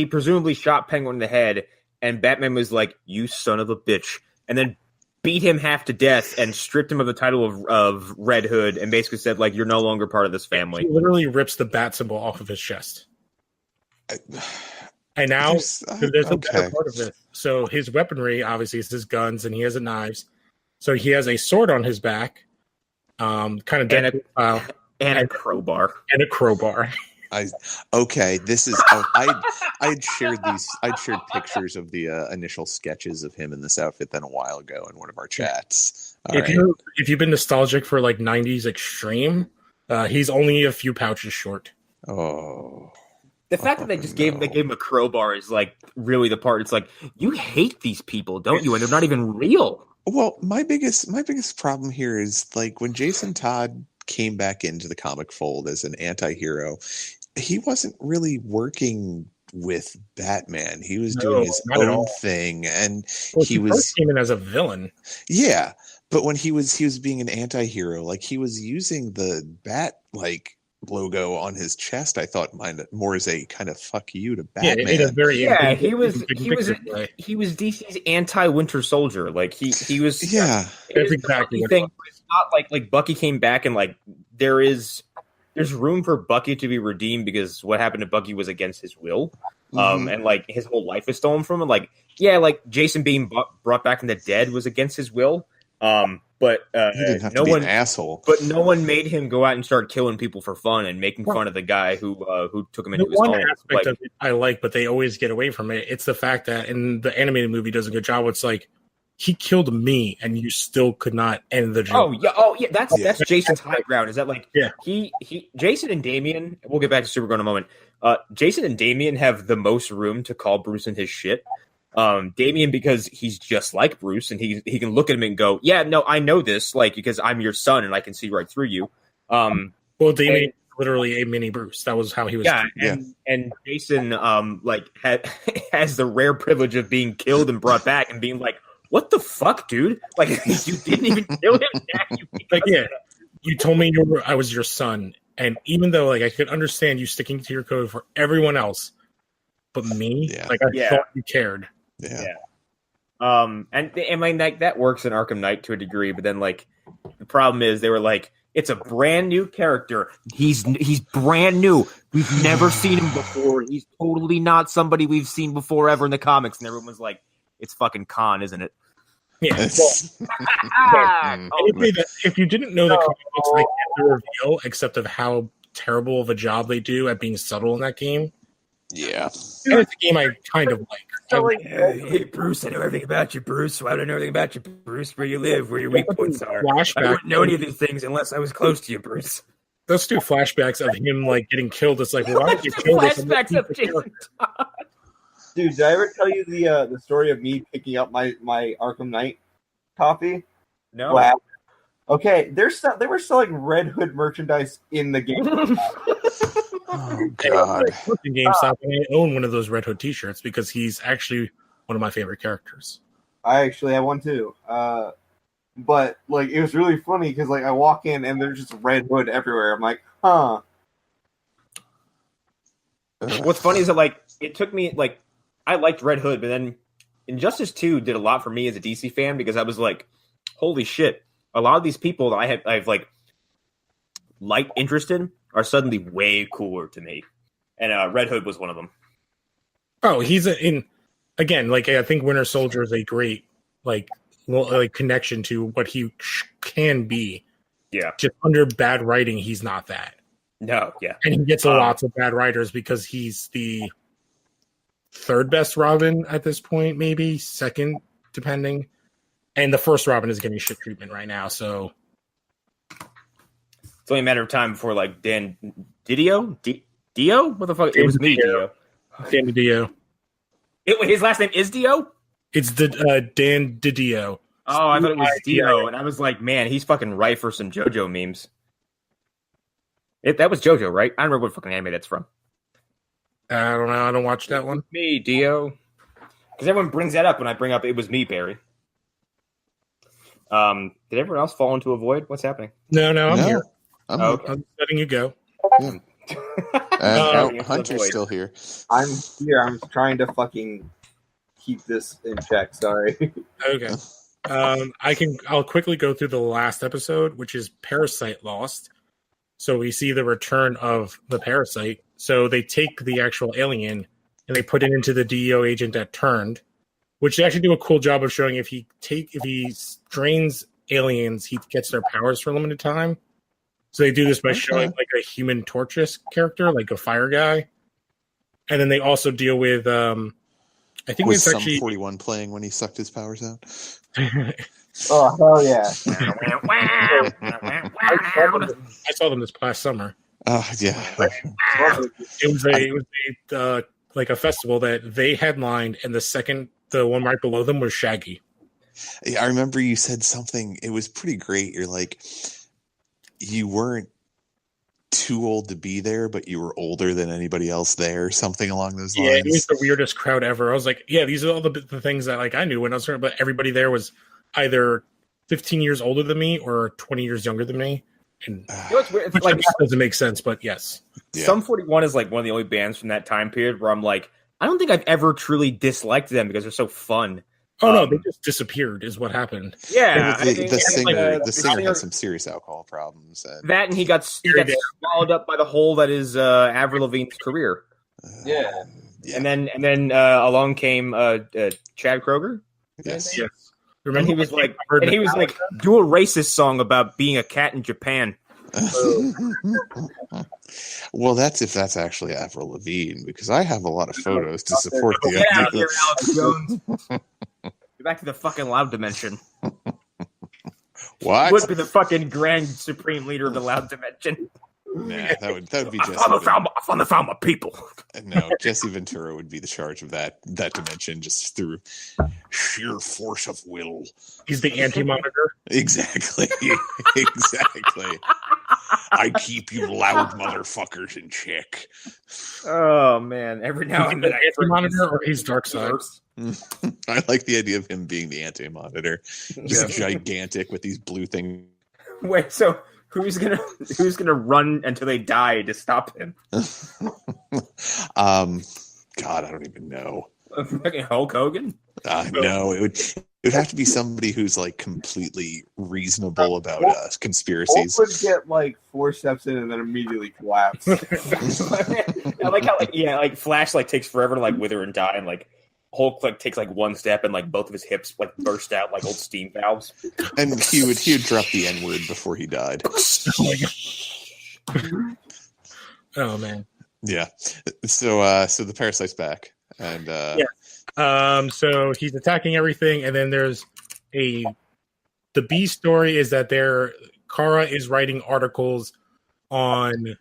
A: presumably shot Penguin in the head, and Batman was like, "You son of a bitch," and then beat him half to death and stripped him of the title of Red Hood, and basically said, like, you're no longer part of this family.
D: He literally rips the bat symbol off of his chest. And now there's a better part of this. So his weaponry, obviously, is his guns, and he has knives. So he has a sword on his back, kind of Deadpool style.
A: And a crowbar.
D: And a crowbar.
B: Okay, this is. I'd shared pictures of the initial sketches of him in this outfit then a while ago in one of our chats.
D: If you've been nostalgic for like '90s extreme, he's only a few pouches short.
B: Oh,
A: The fact that they gave him a crowbar is like really the part. It's like, you hate these people, don't you? And they're not even real.
B: well, my biggest problem here is like when Jason Todd came back into the comic fold as an anti-hero, he wasn't really working with Batman. He was doing his own thing, and he was
D: came in as a villain.
B: Yeah, but when he was being an anti-hero, like he was using the Bat logo on his chest, I thought more as a kind of fuck you to Batman.
A: He was DC's anti-Winter Soldier. Like he was.
B: Yeah,
D: that's exactly what
A: thing. It's not like Bucky came back and like there's room for Bucky to be redeemed because what happened to Bucky was against his will. And like his whole life is stolen from him. Like Jason being brought back from the dead was against his will. But
B: he didn't have to be an asshole.
A: But no one made him go out and start killing people for fun and making fun of the guy who took him into his home.
D: One aspect of it I like, but they always get away from it. It's the fact that in the animated movie does a good job. It's like he killed me, and you still could not end the joke.
A: Oh yeah. That's Jason's high ground. Is that like he Jason and Damian? We'll get back to Supergirl in a moment. Jason and Damian have the most room to call Bruce in his shit. Damian because he's just like Bruce and he can look at him and go, yeah, no, I know this, like, because I'm your son and I can see right through you. Well,
D: Damian is literally a mini Bruce. That was how he was.
A: And Jason has the rare privilege of being killed and brought back and being like, what the fuck, dude? Like, you didn't even kill him.
D: You told me I was your son, and even though like I could understand you sticking to your code for everyone else, but me, I thought you cared.
B: Yeah.
A: And like that works in Arkham Knight to a degree, but then like the problem is they were like, it's a brand new character. He's brand new. We've never seen him before. He's totally not somebody we've seen before ever in the comics. And everyone's like, it's fucking Khan, isn't it?
D: Yeah. If you didn't know the comics, they can't reveal except of how terrible of a job they do at being subtle in that game.
B: Yeah.
D: And it's a game I kind of like.
A: Hey, Bruce, I know everything about you, Bruce. Why do I know everything about you, Bruce? Where you live, where your weak points are. I wouldn't know any of these things unless I was close to you, Bruce.
D: Those two flashbacks of him like getting killed. It's like, well, why did you kill this?
A: Flashbacks of Jason Todd.
C: Dude, did I ever tell you the story of me picking up my Arkham Knight copy?
A: No.
C: Wow. Okay, they were selling Red Hood merchandise in the game.
B: Oh God!
D: GameStop, and I own one of those Red Hood T-shirts because he's actually one of my favorite characters.
C: I actually have one too. But like it was really funny because like I walk in and there's just Red Hood everywhere. I'm like, huh.
A: What's funny is that like it took me like I liked Red Hood, but then Injustice 2 did a lot for me as a DC fan because I was like, holy shit! A lot of these people that I've like light interest in are suddenly way cooler to me, and Red Hood was one of them.
D: Oh, he's again. Like I think Winter Soldier is a great like connection to what he can be.
A: Yeah,
D: just under bad writing, he's not that.
A: No, yeah,
D: and he gets lots of bad writers because he's the third best Robin at this point, maybe second, depending. And the first Robin is getting shit treatment right now, so.
A: It's only a matter of time before, like, Dan Didio? Dio? What the fuck? It was me, Dio.
D: Dan Didio.
A: His last name is Dio?
D: It's Dan Didio.
A: Oh, I thought it was Dio, and I was like, man, he's fucking right for some JoJo memes. That was JoJo, right? I don't remember what fucking anime that's from.
D: I don't know. I don't watch that one.
A: Me, Dio. Because everyone brings that up when I bring up it was me, Barry. Did everyone else fall into a void? What's happening?
D: No, I'm here.
B: I'm
D: letting you go.
B: Yeah. And Hunter's still here.
C: I'm here. I'm trying to fucking keep this in check. Sorry.
D: Okay. I'll quickly go through the last episode, which is Parasite Lost. So we see the return of the parasite. So they take the actual alien and they put it into the DEO agent that turned, which they actually do a cool job of showing if he drains aliens, he gets their powers for a limited time. So they do this by showing like a Human Torch character, like a fire guy, and then they also deal with. I think
B: Was
D: it's
B: Sum
D: actually
B: 41 playing when he sucked his powers out?
C: Oh hell yeah!
D: I saw them this past summer.
B: Yeah.
D: It was like a festival that they headlined, and the one right below them was Shaggy.
B: I remember you said something. It was pretty great. You're like, you weren't too old to be there, but you were older than anybody else there. Something along those lines.
D: Yeah, it was the weirdest crowd ever. I was like, yeah, these are all the things that like I knew when I was there, but everybody there was either 15 years older than me or 20 years younger than me. And
A: It's weird. It's like
D: that doesn't make sense, but yes.
B: Yeah.
A: Sum 41 is like one of the only bands from that time period where I'm like, I don't think I've ever truly disliked them because they're so fun.
D: Oh no, they just disappeared is what happened.
A: Yeah,
B: The singer
A: the
B: singer had some serious alcohol problems. And,
A: that, and he got swallowed up by the hole that is Avril Lavigne's career.
C: Yeah.
A: And then along came Chad Kroeger.
B: Yes.
D: Yes.
A: And
D: Remember
A: he was like, do a racist song about being a cat in Japan.
B: Well, that's actually Avril Lavigne, because I have a lot of photos to support the
A: Get out of
B: idea.
A: here, Alex Jones. Get back to the fucking loud dimension.
B: What?
A: Would be the fucking grand supreme leader of the loud dimension.
B: Nah, that would be
A: I
B: Jesse.
A: finally found my people.
B: No, Jesse Ventura would be the charge of that dimension, just through sheer force of will.
D: he's the anti-monitor.
B: Exactly. Exactly. I keep you loud motherfuckers in check.
A: Oh man! Every now and then,
D: Anti-monitor or he's dark side.
B: I like the idea of him being the anti-monitor, just gigantic with these blue things.
A: Wait, so who's gonna run until they die to stop him?
B: God, I don't even know.
A: Fucking Hulk Hogan?
B: No, it would have to be somebody who's like completely reasonable about conspiracies.
C: Hulk would get like 4 steps in and then immediately collapse.
A: I like how like Flash like takes forever to like wither and die, and like Hulk like takes like 1 step and like both of his hips like burst out like old steam valves.
B: And he would drop the N-word before he died.
D: Oh man.
B: Yeah. So the parasite's back. And
D: so he's attacking everything, and then there's the B story is that Kara is writing articles on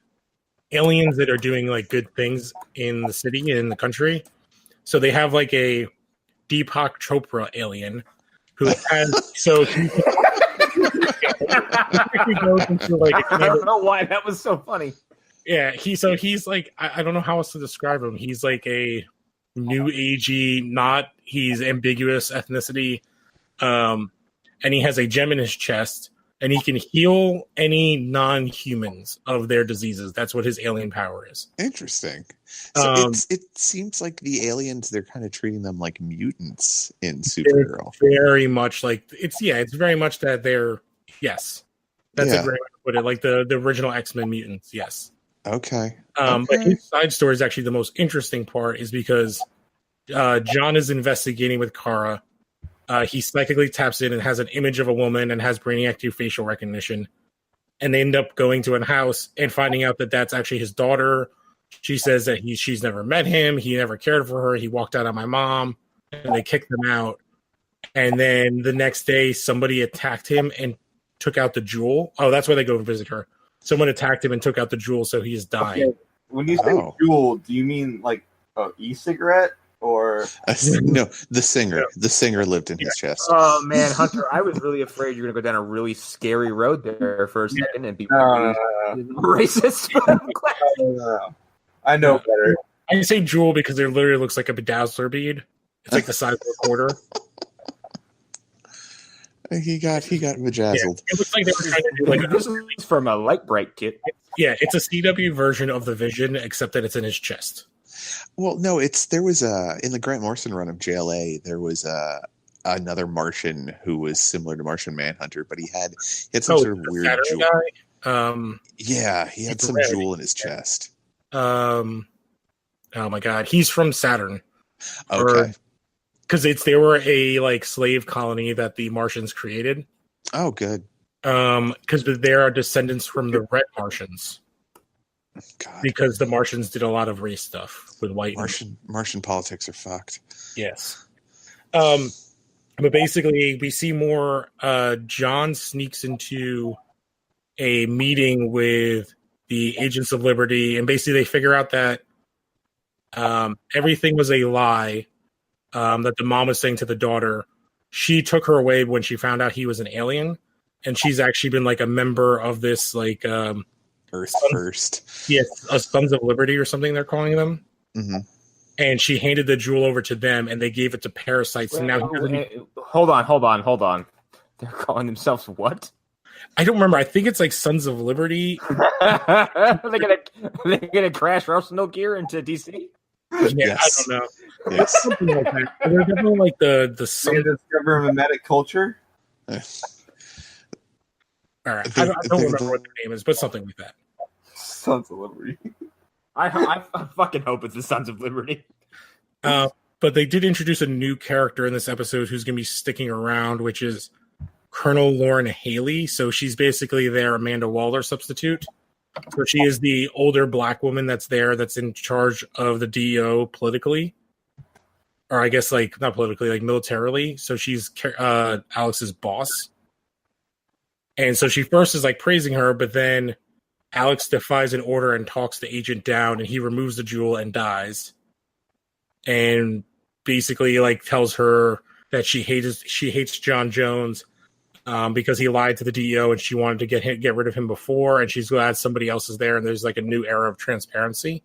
D: aliens that are doing like good things in the city and in the country. So they have like a Deepak Chopra alien who has he goes into, like,
A: I don't know why that was so funny.
D: Yeah, he's like I don't know how else to describe him. He's like a new agey, he's ambiguous ethnicity, and he has a gem in his chest, and he can heal any non-humans of their diseases. That's what his alien power is.
B: Interesting. So it seems like the aliens, they're kind of treating them like mutants in Supergirl.
D: Very much like it's very much that they're That's a great way to put it. Like the original X-Men mutants. Yes.
B: Okay.
D: But his side story is actually the most interesting part, is because John is investigating with Kara. He psychically taps in and has an image of a woman and has Brainiac do facial recognition. And they end up going to a house and finding out that that's actually his daughter. She says that she's never met him. He never cared for her. He walked out on my mom. And they kicked him out. And then the next day, somebody attacked him and took out the jewel. Oh, that's why they go visit her. Someone attacked him and took out the jewel, so he's dying.
C: Okay. When you say jewel, do you mean like an e-cigarette or
B: no? The singer. The singer lived in his chest.
A: Oh man, Hunter, I was really afraid you were gonna go down a really scary road there for a second and be racist.
C: No. I know better.
D: I say jewel because it literally looks like a bedazzler bead. It's like the size of a quarter.
B: He got bejazzled.
D: It looks like they were trying to do like
A: this is from a Light Bright kit.
D: Yeah, it's a CW version of the Vision, except that it's in his chest.
B: Well, no, there was in the Grant Morrison run of JLA, there was another Martian who was similar to Martian Manhunter, but he had some sort of weird
D: Saturn
B: jewel.
D: Guy?
B: Yeah, he had some jewel in his chest.
D: Oh my god, he's from Saturn.
B: Okay.
D: Because they were a like slave colony that the Martians created.
B: Oh, good.
D: Because they are descendants from the Red Martians.
B: God,
D: Because the Martians did a lot of race stuff with white.
B: Martian politics are fucked.
D: Yes. But basically, we see more. John sneaks into a meeting with the Agents of Liberty, and basically they figure out that everything was a lie that the mom was saying to the daughter. She took her away when she found out he was an alien, and she's actually been like a member of this like
B: Earth First.
D: Yes, Sons of Liberty or something they're calling them.
B: Mm-hmm.
D: And she handed the jewel over to them, and they gave it to parasites. And now
A: hold on. They're calling themselves what?
D: I don't remember. I think it's like Sons of Liberty.
A: They're gonna crash Arsenal gear into DC.
D: Yeah,
B: Yes.
D: I don't know.
B: Yes.
D: Something like that. They're definitely like the
C: They
D: Sons.
C: discover mimetic culture.
D: All right, I don't remember what their name is, but something like that.
C: Sons of Liberty.
A: I fucking hope it's the Sons of Liberty.
D: But they did introduce a new character in this episode who's going to be sticking around, which is Colonel Lauren Haley. So she's basically their Amanda Waller substitute. So she is the older black woman that's there, that's in charge of the DEO politically. Or I guess like not politically, like militarily. So she's Alex's boss. And so she first is like praising her, but then Alex defies an order and talks the agent down, and he removes the jewel and dies. And basically like tells her that she hates John Jones because he lied to the DEO and she wanted to get rid of him before, and she's glad somebody else is there, and there's like a new era of transparency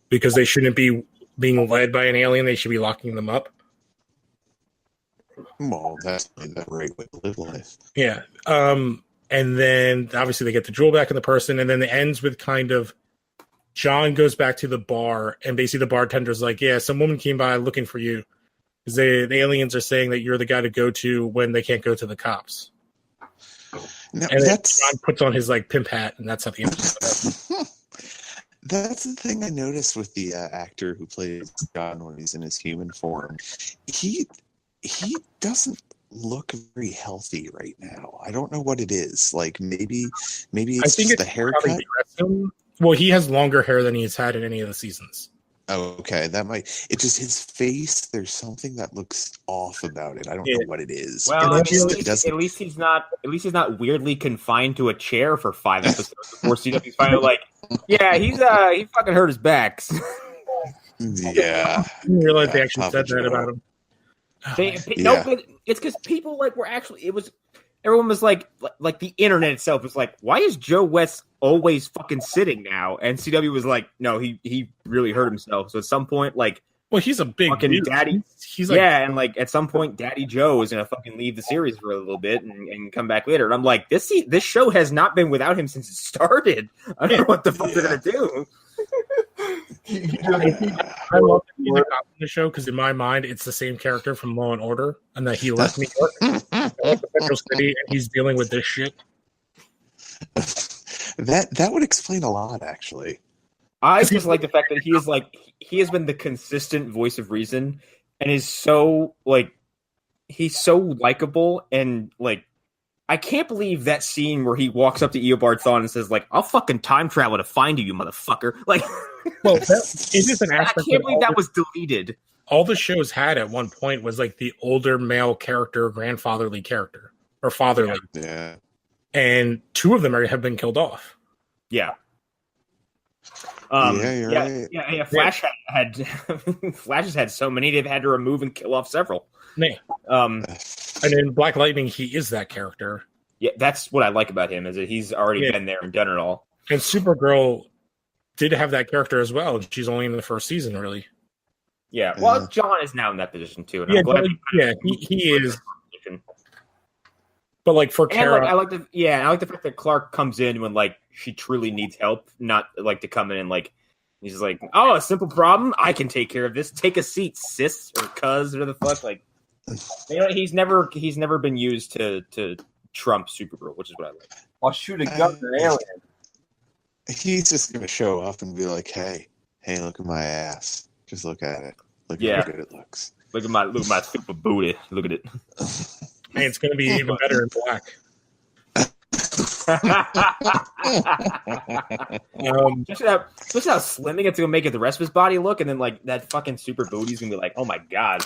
D: because they shouldn't be being led by an alien, they should be locking them up.
B: Well, that's the right way to live life.
D: Yeah. And then obviously they get the jewel back in the person, and then it ends with kind of John goes back to the bar, and basically the bartender's like, yeah, some woman came by looking for you. Because the aliens are saying that you're the guy to go to when they can't go to the cops.
B: Now,
D: And then John puts on his like pimp hat, and that's how the episode.
B: That's the thing I noticed with the actor who plays John when he's in his human form. He doesn't look very healthy right now. I don't know what it is. Like maybe it's just the haircut.
D: Well, he has longer hair than he's had in any of the seasons.
B: Oh, okay. That might. It just his face. There's something that looks off about it. I don't know what it is.
A: Well, at least he's not weirdly confined to a chair for 5 episodes before CW's finally like, yeah, he fucking hurt his back.
B: Yeah.
D: I didn't realize they actually said that about him.
A: No, but it's because people like were actually everyone was like the internet itself was like, why is Joe West always fucking sitting now? And CW was like, no, he really hurt himself. So at some point, like,
D: well, he's a big
A: fucking
D: dude.
A: daddy.
D: He's like,
A: yeah, and like at some point, Daddy Joe is gonna fucking leave the series for a little bit and come back later. And I'm like, this show has not been without him since it started. I don't know what the fuck they're gonna do.
D: I love that he's a cop in the show because in my mind it's the same character from Law and Order, and that he left New York, Central City, and he's dealing with this shit.
B: That would explain a lot, actually.
A: I just like the fact that he has been the consistent voice of reason, and is so like he's so likable, and like I can't believe that scene where he walks up to Eobard Thawne and says like, "I'll fucking time travel to find you motherfucker." Like,
D: well, it is an aspect.
A: I can't believe that was deleted.
D: All the shows had at one point was like the older male character, grandfatherly character, or fatherly.
B: Yeah.
D: And 2 of them have been killed off.
A: Yeah.
B: You're right.
A: Yeah. Flash has had so many they've had to remove and kill off several.
D: Yeah. And in Black Lightning, he is that character.
A: Yeah, that's what I like about him is that he's already been there and done it all.
D: And Supergirl did have that character as well. She's only in the first season, really.
A: Yeah. Well, John is now in that position too. And
D: yeah,
A: I'm glad
D: he is. But like for Kara,
A: I like the fact that Clark comes in when like she truly needs help, not like to come in and like he's like, oh, a simple problem, I can take care of this. Take a seat, sis or cuz or the fuck. Like, you know, he's never been used to trump Supergirl, which is what I like.
C: I'll shoot a gun at an alien.
B: He's just gonna show up and be like, hey, look at my ass. Just look at it. Look at how good it looks.
A: Look at my super booty. Look at it.
D: And it's going to be even better in black.
A: Just how slimming it's gonna make it the rest of his body look, and then like that fucking super booty's gonna be like, oh my god.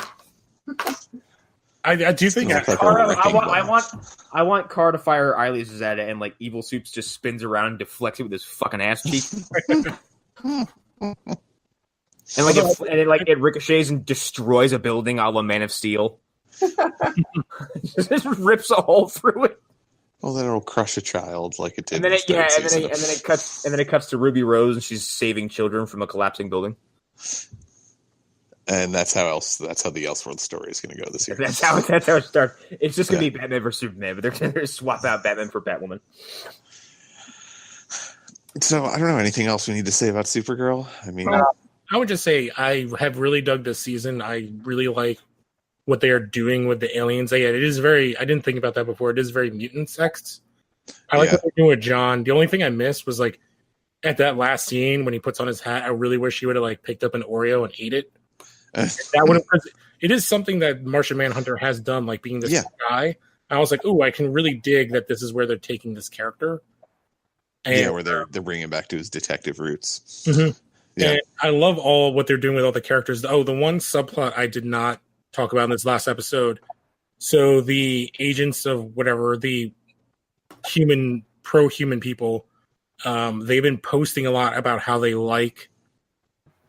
D: I do think
A: I want Carr to fire eyelashes at it, and like Evil Soups just spins around and deflects it with his fucking ass cheek. And it ricochets and destroys a building a la Man of Steel. Just rips a hole through it.
B: Well, then it'll crush a child like it did.
A: And then it cuts to Ruby Rose, and she's saving children from a collapsing building.
B: And that's how the Elseworld story is going to go this year.
A: That's how it starts. It's just going to be Batman versus Superman, but they're going to swap out Batman for Batwoman.
B: So I don't know anything else we need to say about Supergirl. I mean,
D: I would just say I have really dug this season. I really like what they are doing with the aliens. It is very. I didn't think about that before. It is very mutant sex. I like what they're doing with John. The only thing I missed was like at that last scene when he puts on his hat. I really wish he would have like picked up an Oreo and ate it. That would have. It is something that Martian Manhunter has done, like being this guy. I was like, "Ooh, I can really dig that this is where they're taking this character." And,
B: where they're bringing back to his detective roots.
D: Mm-hmm. Yeah, and I love all what they're doing with all the characters. Oh, the one subplot I did not talk about in this last episode. So the agents of whatever the pro-human people, they've been posting a lot about how they like.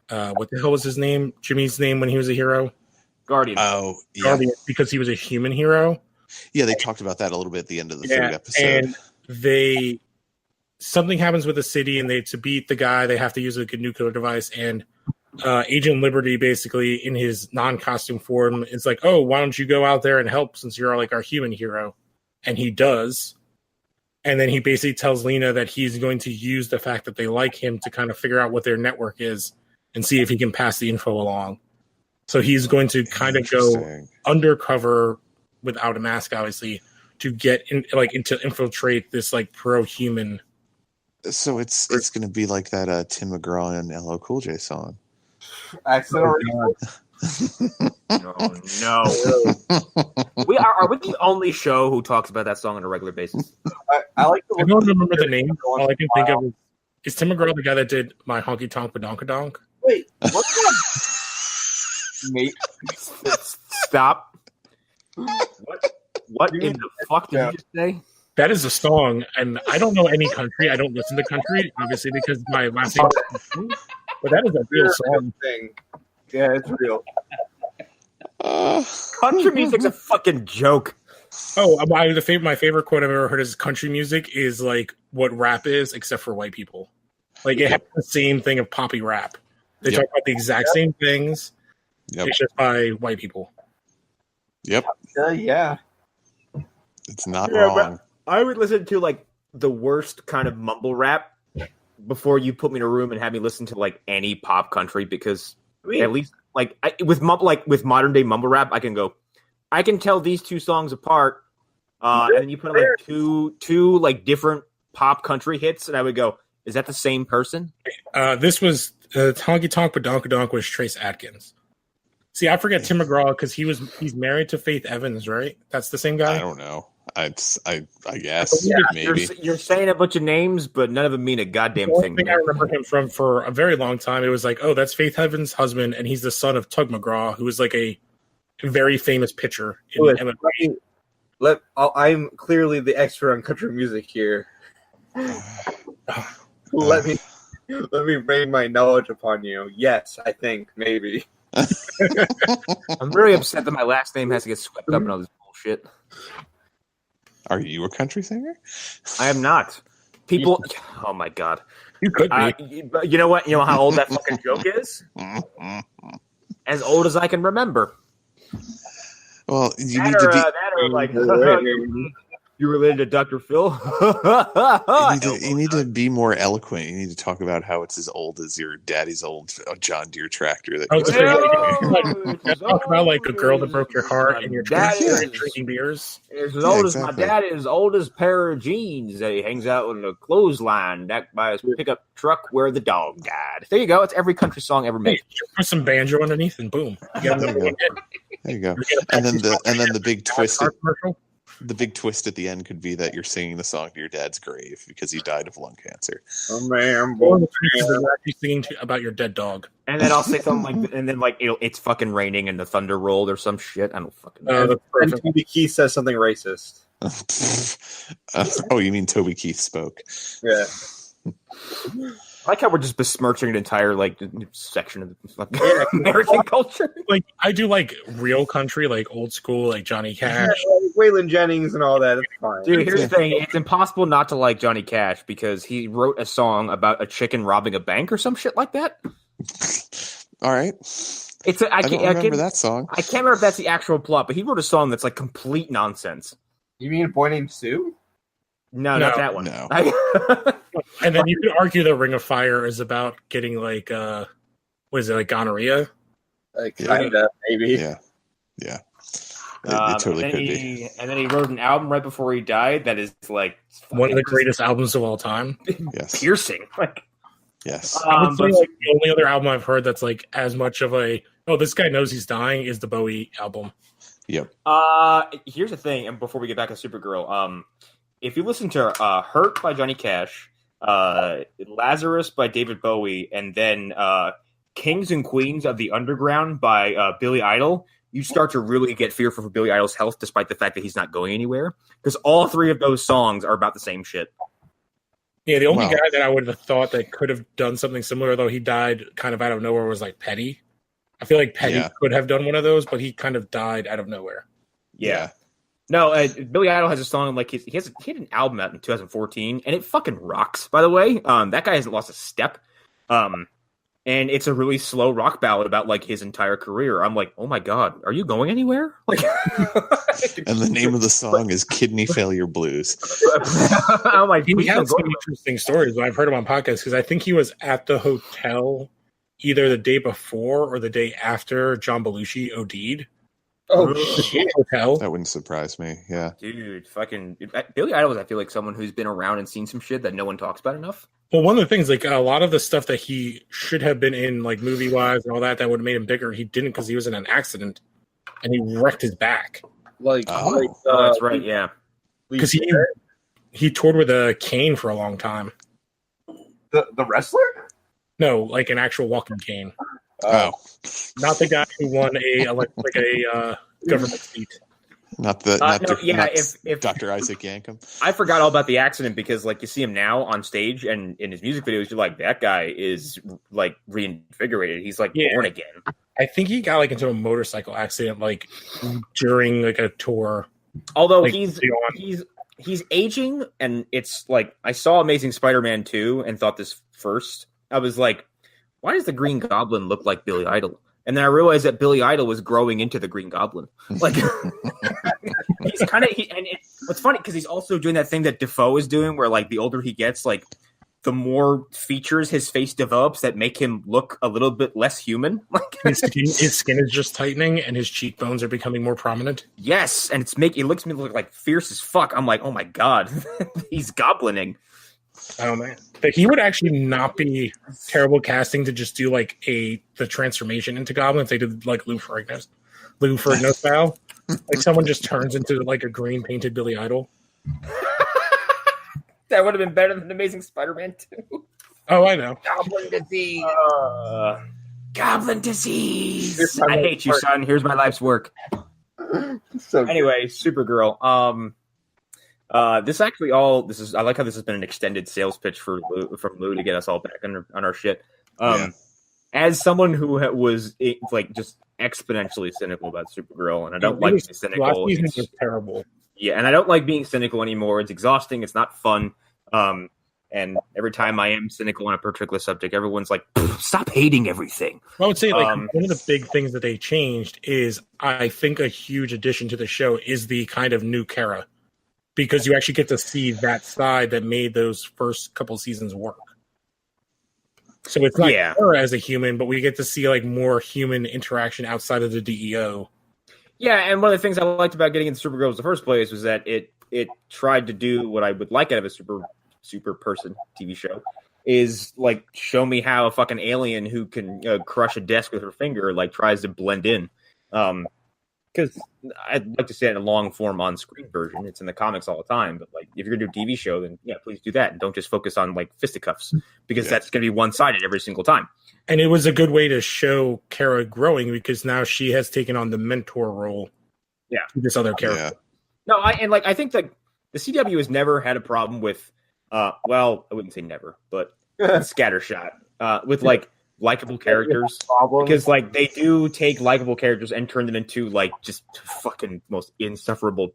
D: What the hell was his name? Jimmy's name when he was a hero?
A: Guardian.
B: Oh, yeah.
D: Guardian, because he was a human hero.
B: Yeah, they talked about that a little bit at the end of the third episode.
D: And something happens with the city, and to beat the guy, they have to use a nuclear device. And Agent Liberty, basically in his non-costume form, is like, "Oh, why don't you go out there and help since you're like our human hero?" And he does. And then he basically tells Lena that he's going to use the fact that they like him to kind of figure out what their network is and see if he can pass the info along. So he's going to kind of go undercover without a mask, obviously, to get to infiltrate this like pro-human.
B: So it's going to be like that Tim McGraw and LL Cool J song.
C: Accidental.
A: Oh, no. Are we the only show who talks about that song on a regular basis?
C: I like.
D: I don't remember the name. All I can think of is Tim McGraw the guy that did My Honky Tonk Badonkadonk?
C: Wait, what's that?
A: Mate, stop. What in the fuck did you just say?
D: That is a song, and I don't know any country. I don't listen to country, obviously, because my last name is but that is a real song.
C: Thing. Yeah, it's real.
A: Country music's a fucking joke.
D: Oh, my favorite quote I've ever heard is country music is like what rap is, except for white people. Like, it has the same thing of poppy rap. They talk about the exact same things. It's just by white people.
B: Yep.
C: Yeah.
B: It's not wrong.
A: I would listen to like the worst kind of mumble rap before you put me in a room and have me listen to like any pop country, because at least with modern day mumble rap, I can tell these two songs apart, and then you put like two like different pop country hits, and I would go, is that the same person?
D: This was Honky Tonk Badonkadonk was Trace Adkins. See, I forget Tim McGraw because he's married to Faith Evans, right? That's the same guy.
B: I don't know. I guess maybe
A: you're saying a bunch of names, but none of them mean a goddamn thing.
D: I remember him from for a very long time. It was like, oh, that's Faith Evans' husband, and he's the son of Tug McGraw, who was like a very famous pitcher in MMA.
C: I'm clearly the expert on country music here. Let me bring my knowledge upon you. Yes, I think maybe.
A: I'm very upset that my last name has to get swept up in all this bullshit.
B: Are you a country singer?
A: I am not. People, oh my god,
D: you could be.
A: You know what? You know how old that fucking joke is? As old as I can remember.
B: Well, you need to be.
A: You related to Dr. Phil?
B: you need to be more eloquent. You need to talk about how it's as old as your daddy's old John Deere tractor.
D: Talk about like a girl that broke your heart and your dad drinking beers.
A: It's as old as my dad is old as pair of jeans that he hangs out with a clothesline backed by his pickup truck where the dog died. There you go. It's every country song ever made.
D: Put some banjo underneath and boom.
B: There you go. And then the big twist. The big twist at the end could be that you're singing the song to your dad's grave because he died of lung cancer.
C: Oh man,
D: Or
C: boy.
D: the twist is that you're actually singing about your dead dog.
A: And then I'll say something like, and then like it's fucking raining and the thunder rolled or some shit. I don't fucking know.
D: That's
C: And
D: perfect.
C: Toby Keith says something racist.
B: Oh, you mean Toby Keith spoke?
C: Yeah.
A: I like how we're just besmirching an entire like section of the fucking American culture.
D: Like I do like real country, like old school, like Johnny Cash.
C: Waylon Jennings and all that. It's fine.
A: Dude, here's the thing: it's impossible not to like Johnny Cash because he wrote a song about a chicken robbing a bank or some shit like that.
B: All right.
A: It's I
B: don't remember that song.
A: I can't remember if that's the actual plot, but he wrote a song that's like complete nonsense.
C: You mean a boy named Sue?
A: No,
D: No.
A: not that one.
B: No.
D: And then you could argue that Ring of Fire is about getting like what is it, like gonorrhea?
C: Like,
B: Yeah.
C: kinda, maybe.
B: Yeah. It totally could be.
A: And then he wrote an album right before he died that is like
D: One of the greatest albums of all time.
B: Yes.
A: piercing. Like,
B: Yes.
D: I would say
A: but
D: like the only other album I've heard that's like as much of a this guy knows he's dying is the Bowie album.
B: Yep.
A: here's the thing, and before we get back to Supergirl, if you listen to "Hurt" by Johnny Cash, "Lazarus" by David Bowie, and then "Kings and Queens of the Underground" by Billy Idol, you start to really get fearful for Billy Idol's health, despite the fact that he's not going anywhere, because all three of those songs are about the same shit.
D: Yeah, the only
B: Wow.
D: guy that I would have thought that could have done something similar, though he died kind of out of nowhere, was like Petty. I feel like Petty
B: Yeah.
D: could have done one of those, but he kind of died out of nowhere.
A: Yeah. No, Billy Idol has a song like he had an album out in 2014, and it fucking rocks. By the way, that guy hasn't lost a step, and it's a really slow rock ballad about like his entire career. I'm like, oh my god, are you going anywhere? Like,
B: And the name of the song is Kidney Failure Blues.
A: I'm like,
D: He
A: please
D: had
A: don't go
D: some interesting stories. I've heard him on podcasts because I think he was at the hotel either the day before or the day after John Belushi OD'd.
C: Oh,
D: The
C: shit.
D: hotel.
B: That wouldn't surprise me. Yeah.
A: Dude, fucking Billy Idol is, I feel like, someone who's been around and seen some shit that no one talks about enough.
D: Well, one of the things, like a lot of the stuff that he should have been in, like movie wise and all that, that would have made him bigger. He didn't because he was in an accident and he wrecked his back
C: Like,
B: Oh.
A: Oh, that's right, yeah.
D: because he toured with a cane for a long time.
C: the wrestler?
D: No, like an actual walking cane,
B: Oh,
D: not the guy who won a government seat.
B: not the
A: No,
B: not,
A: yeah,
B: not
A: if
B: Dr. Isaac Yankem.
A: I forgot all about the accident because, like, you see him now on stage and in his music videos, you're like, that guy is like reinvigorated. He's like
D: Yeah.
A: born again.
D: I think he got like into a motorcycle accident like during like a tour.
A: Although
D: Like,
A: he's
D: beyond-
A: he's aging, and it's like I saw Amazing Spider-Man 2 and thought this first. I was like, why does the Green Goblin look like Billy Idol? And then I realized that Billy Idol was growing into the Green Goblin. Like, he's kind of what's funny because he's also doing that thing that Defoe is doing, where like the older he gets, like the more features his face develops that make him look a little bit less human. Like,
D: his skin is just tightening and his cheekbones are becoming more prominent.
A: yes, and it looks me look like fierce as fuck. I'm like, oh my god, he's goblining.
D: Oh man, but he would actually not be terrible casting to just do like the transformation into goblins. They did like Lou Ferrigno style. Like someone just turns into like a green painted Billy Idol.
A: That would have been better than Amazing Spider-Man 2.
D: Oh, I know.
A: Goblin disease. Goblin disease.
C: Here's my
A: I hate you,
C: part.
A: son. Here's my life's work.
C: So
A: Anyway, Supergirl. This actually this is. I like how this has been an extended sales pitch from Lou to get us all back on our shit.
B: Yeah.
A: As someone who was like just exponentially cynical about Supergirl, and I don't like being
D: Last
A: cynical.
D: season was terrible.
A: Yeah, and I don't like being cynical anymore. It's exhausting. It's not fun. And every time I am cynical on a particular subject, everyone's like, "Stop hating everything."
D: I would say like
A: Um,
D: one of the big things that they changed is I think a huge addition to the show is the kind of new Kara, because you actually get to see that side that made those first couple seasons work. So it's not
A: Yeah.
D: Kara as a human, but we get to see like more human interaction outside of the DEO.
A: Yeah, and one of the things I liked about getting into Supergirl in the first place was that it tried to do what I would like out of a super person TV show, is like show me how a fucking alien who can crush a desk with her finger like tries to blend in. because I'd like to see it in a long form on screen version. It's in the comics all the time, but like if you're gonna do a TV show, then yeah, please do that, and don't just focus on like fisticuffs because that's gonna be one sided every single time.
D: And it was a good way to show Kara growing because now she has taken on the mentor role.
A: Yeah,
D: to this other character.
B: Yeah.
A: No, I think that the CW has never had a problem with, well, I wouldn't say never, but scattershot with like likable characters because like they do take likable characters and turn them into like just fucking most insufferable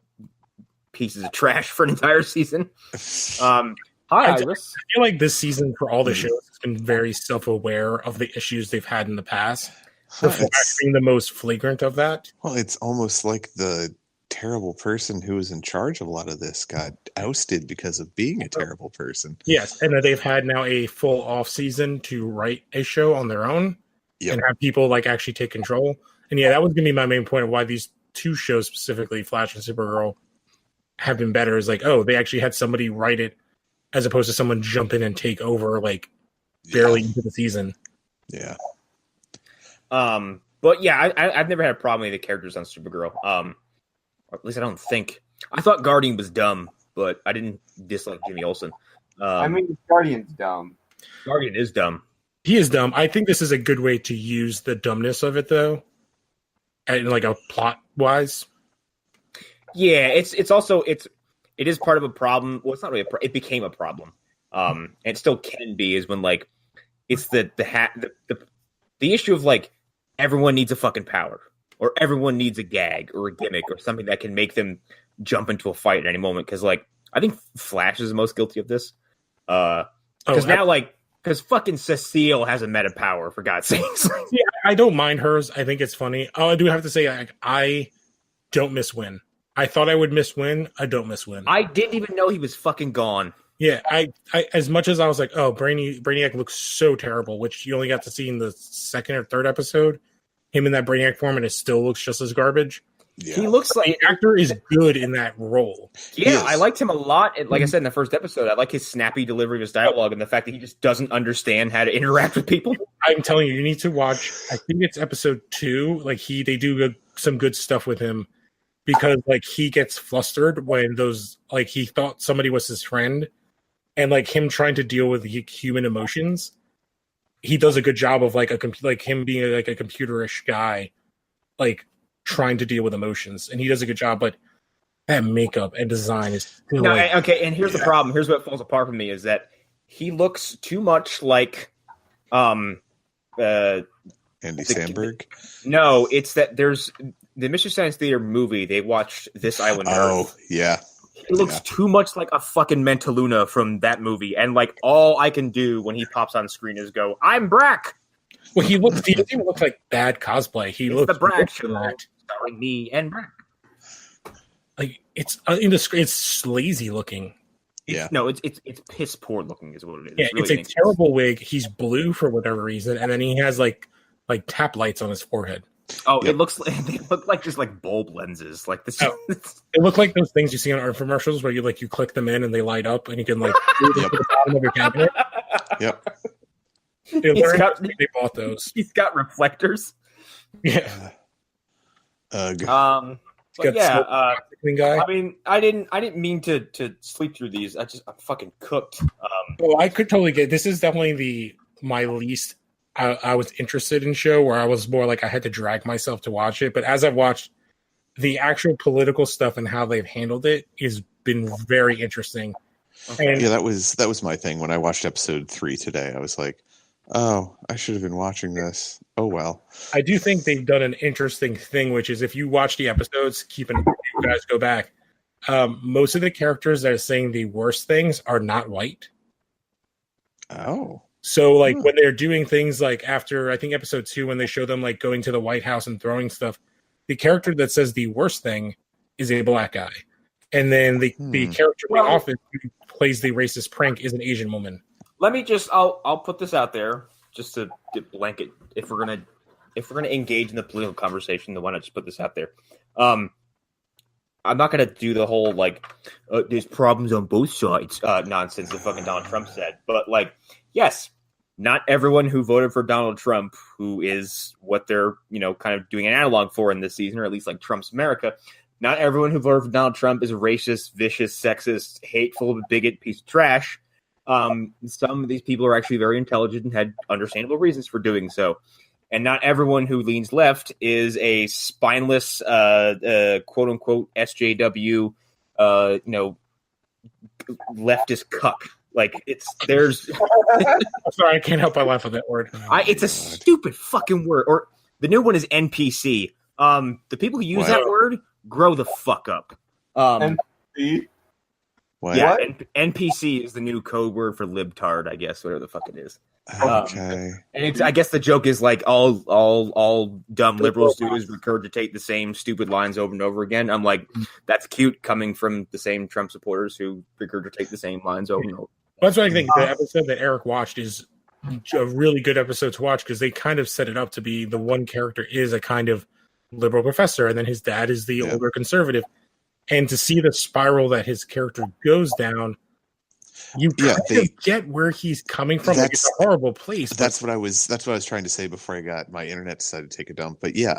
A: pieces of trash for an entire season. Hi, Iris.
D: I feel like this season for all the shows has been very self-aware of the issues they've had in the past. The Flash being the most flagrant of that.
B: Well, it's almost like the terrible person who was in charge of a lot of this got ousted because of being a terrible person.
D: Yes, and that they've had now a full off season to write a show on their own and have people like actually take control. And yeah, that was gonna be my main point of why these two shows, specifically Flash and Supergirl, have been better. Is like, oh, they actually had somebody write it as opposed to someone jump in and take over like barely into the season.
B: Yeah.
A: But yeah, I've never had a problem with the characters on Supergirl. Or at least I don't think. I thought Guardian was dumb, but I didn't dislike Jimmy Olsen.
C: I mean, Guardian's dumb.
A: Guardian is dumb.
D: He is dumb. I think this is a good way to use the dumbness of it, though, and like a plot wise.
A: Yeah, it is part of a problem. Well, it's not really it became a problem. And it still can be is when like it's the issue of like everyone needs a fucking power or everyone needs a gag or a gimmick or something that can make them jump into a fight at any moment. Because like I think Flash is the most guilty of this. Because fucking Cecile has a meta power for God's sakes.
D: Yeah, I don't mind hers. I think it's funny. Oh, I do have to say, like, I don't miss Win. I thought I would miss Win. I don't miss Win.
A: I didn't even know he was fucking gone.
D: Yeah, I as much as I was like, oh, Brainiac looks so terrible, which you only got to see in the second or third episode, him in that Brainiac form, and it still looks just as garbage.
A: Yeah. He looks like
D: the actor is good in that role.
A: Yeah, I liked him a lot. And like I said in the first episode, I like his snappy delivery of his dialogue and the fact that he just doesn't understand how to interact with people.
D: I'm telling you, you need to watch. I think it's episode 2. Like they do some good stuff with him because like he gets flustered when those like he thought somebody was his friend, and like him trying to deal with human emotions. He does a good job of like him being like a computerish guy, like trying to deal with emotions, and he does a good job. But that makeup and design is still
A: okay. And here's the problem. Here's what falls apart for me is that he looks too much like
B: Andy Samberg.
A: No, it's that there's the Mystery Science Theater movie. They watched This Island Earth.
B: Oh yeah.
A: He looks too much like a fucking Mentaluna from that movie, and like all I can do when he pops on screen is go, "I'm Brack."
D: Well, he doesn't even look like bad cosplay. He looks
A: the Brack show, starring me and Brack.
D: Like it's sleazy looking.
A: It's piss poor looking is what it is.
D: Yeah,
A: it's
D: a terrible wig. He's blue for whatever reason, and then he has like tap lights on his forehead.
A: Oh, they look like just like bulb lenses. Like this.
D: It look like those things you see on art commercials where you click them in and they light up and you can like move them to the bottom of your cabinet.
B: Yep.
D: They bought those.
A: He's got reflectors.
D: Yeah.
A: Guy. I mean, I didn't mean to sleep through these. I'm fucking cooked.
D: I could totally get. This is definitely my least. I was interested in show where I was more like I had to drag myself to watch it. But as I've watched, the actual political stuff and how they've handled it has been very interesting.
B: And that was my thing when I watched episode 3 today. I was like, oh, I should have been watching this. Oh well.
D: I do think they've done an interesting thing, which is if you watch the episodes, you guys go back. Most of the characters that are saying the worst things are not white.
B: Oh.
D: So, like, when they're doing things like after, I think, episode 2, when they show them, like, going to the White House and throwing stuff, the character that says the worst thing is a black guy. And then the character in the office who plays the racist prank is an Asian woman.
A: Let me just, I'll put this out there just to get blanket. If we're gonna engage in the political conversation, then why not just put this out there? I'm not gonna do the whole, like, there's problems on both sides nonsense that fucking Donald Trump said. But, like, yes, not everyone who voted for Donald Trump, who is what they're, kind of doing an analog for in this season, or at least like Trump's America, not everyone who voted for Donald Trump is a racist, vicious, sexist, hateful, bigot piece of trash. Some of these people are actually very intelligent and had understandable reasons for doing so. And not everyone who leans left is a spineless, quote unquote SJW, leftist cuck. Like there's.
D: I'm sorry, I can't help but laugh at that word.
A: It's a stupid fucking word. Or the new one is NPC. The people who use that word grow the fuck up.
C: NPC?
B: What?
A: Yeah, NPC is the new code word for libtard, I guess, whatever the fuck it is.
B: Okay.
A: And I guess the joke is like all dumb liberals do is regurgitate the same stupid lines over and over again. I'm like, that's cute coming from the same Trump supporters who regurgitate the same lines over and over.
D: That's why I think the episode that Erik watched is a really good episode to watch, because they kind of set it up to be the one character is a kind of liberal professor, and then his dad is the older conservative. And to see the spiral that his character goes down, you kind of get where he's coming from. Like, it's a horrible place.
B: That's what I was trying to say before I got my internet decided to take a dump. But yeah,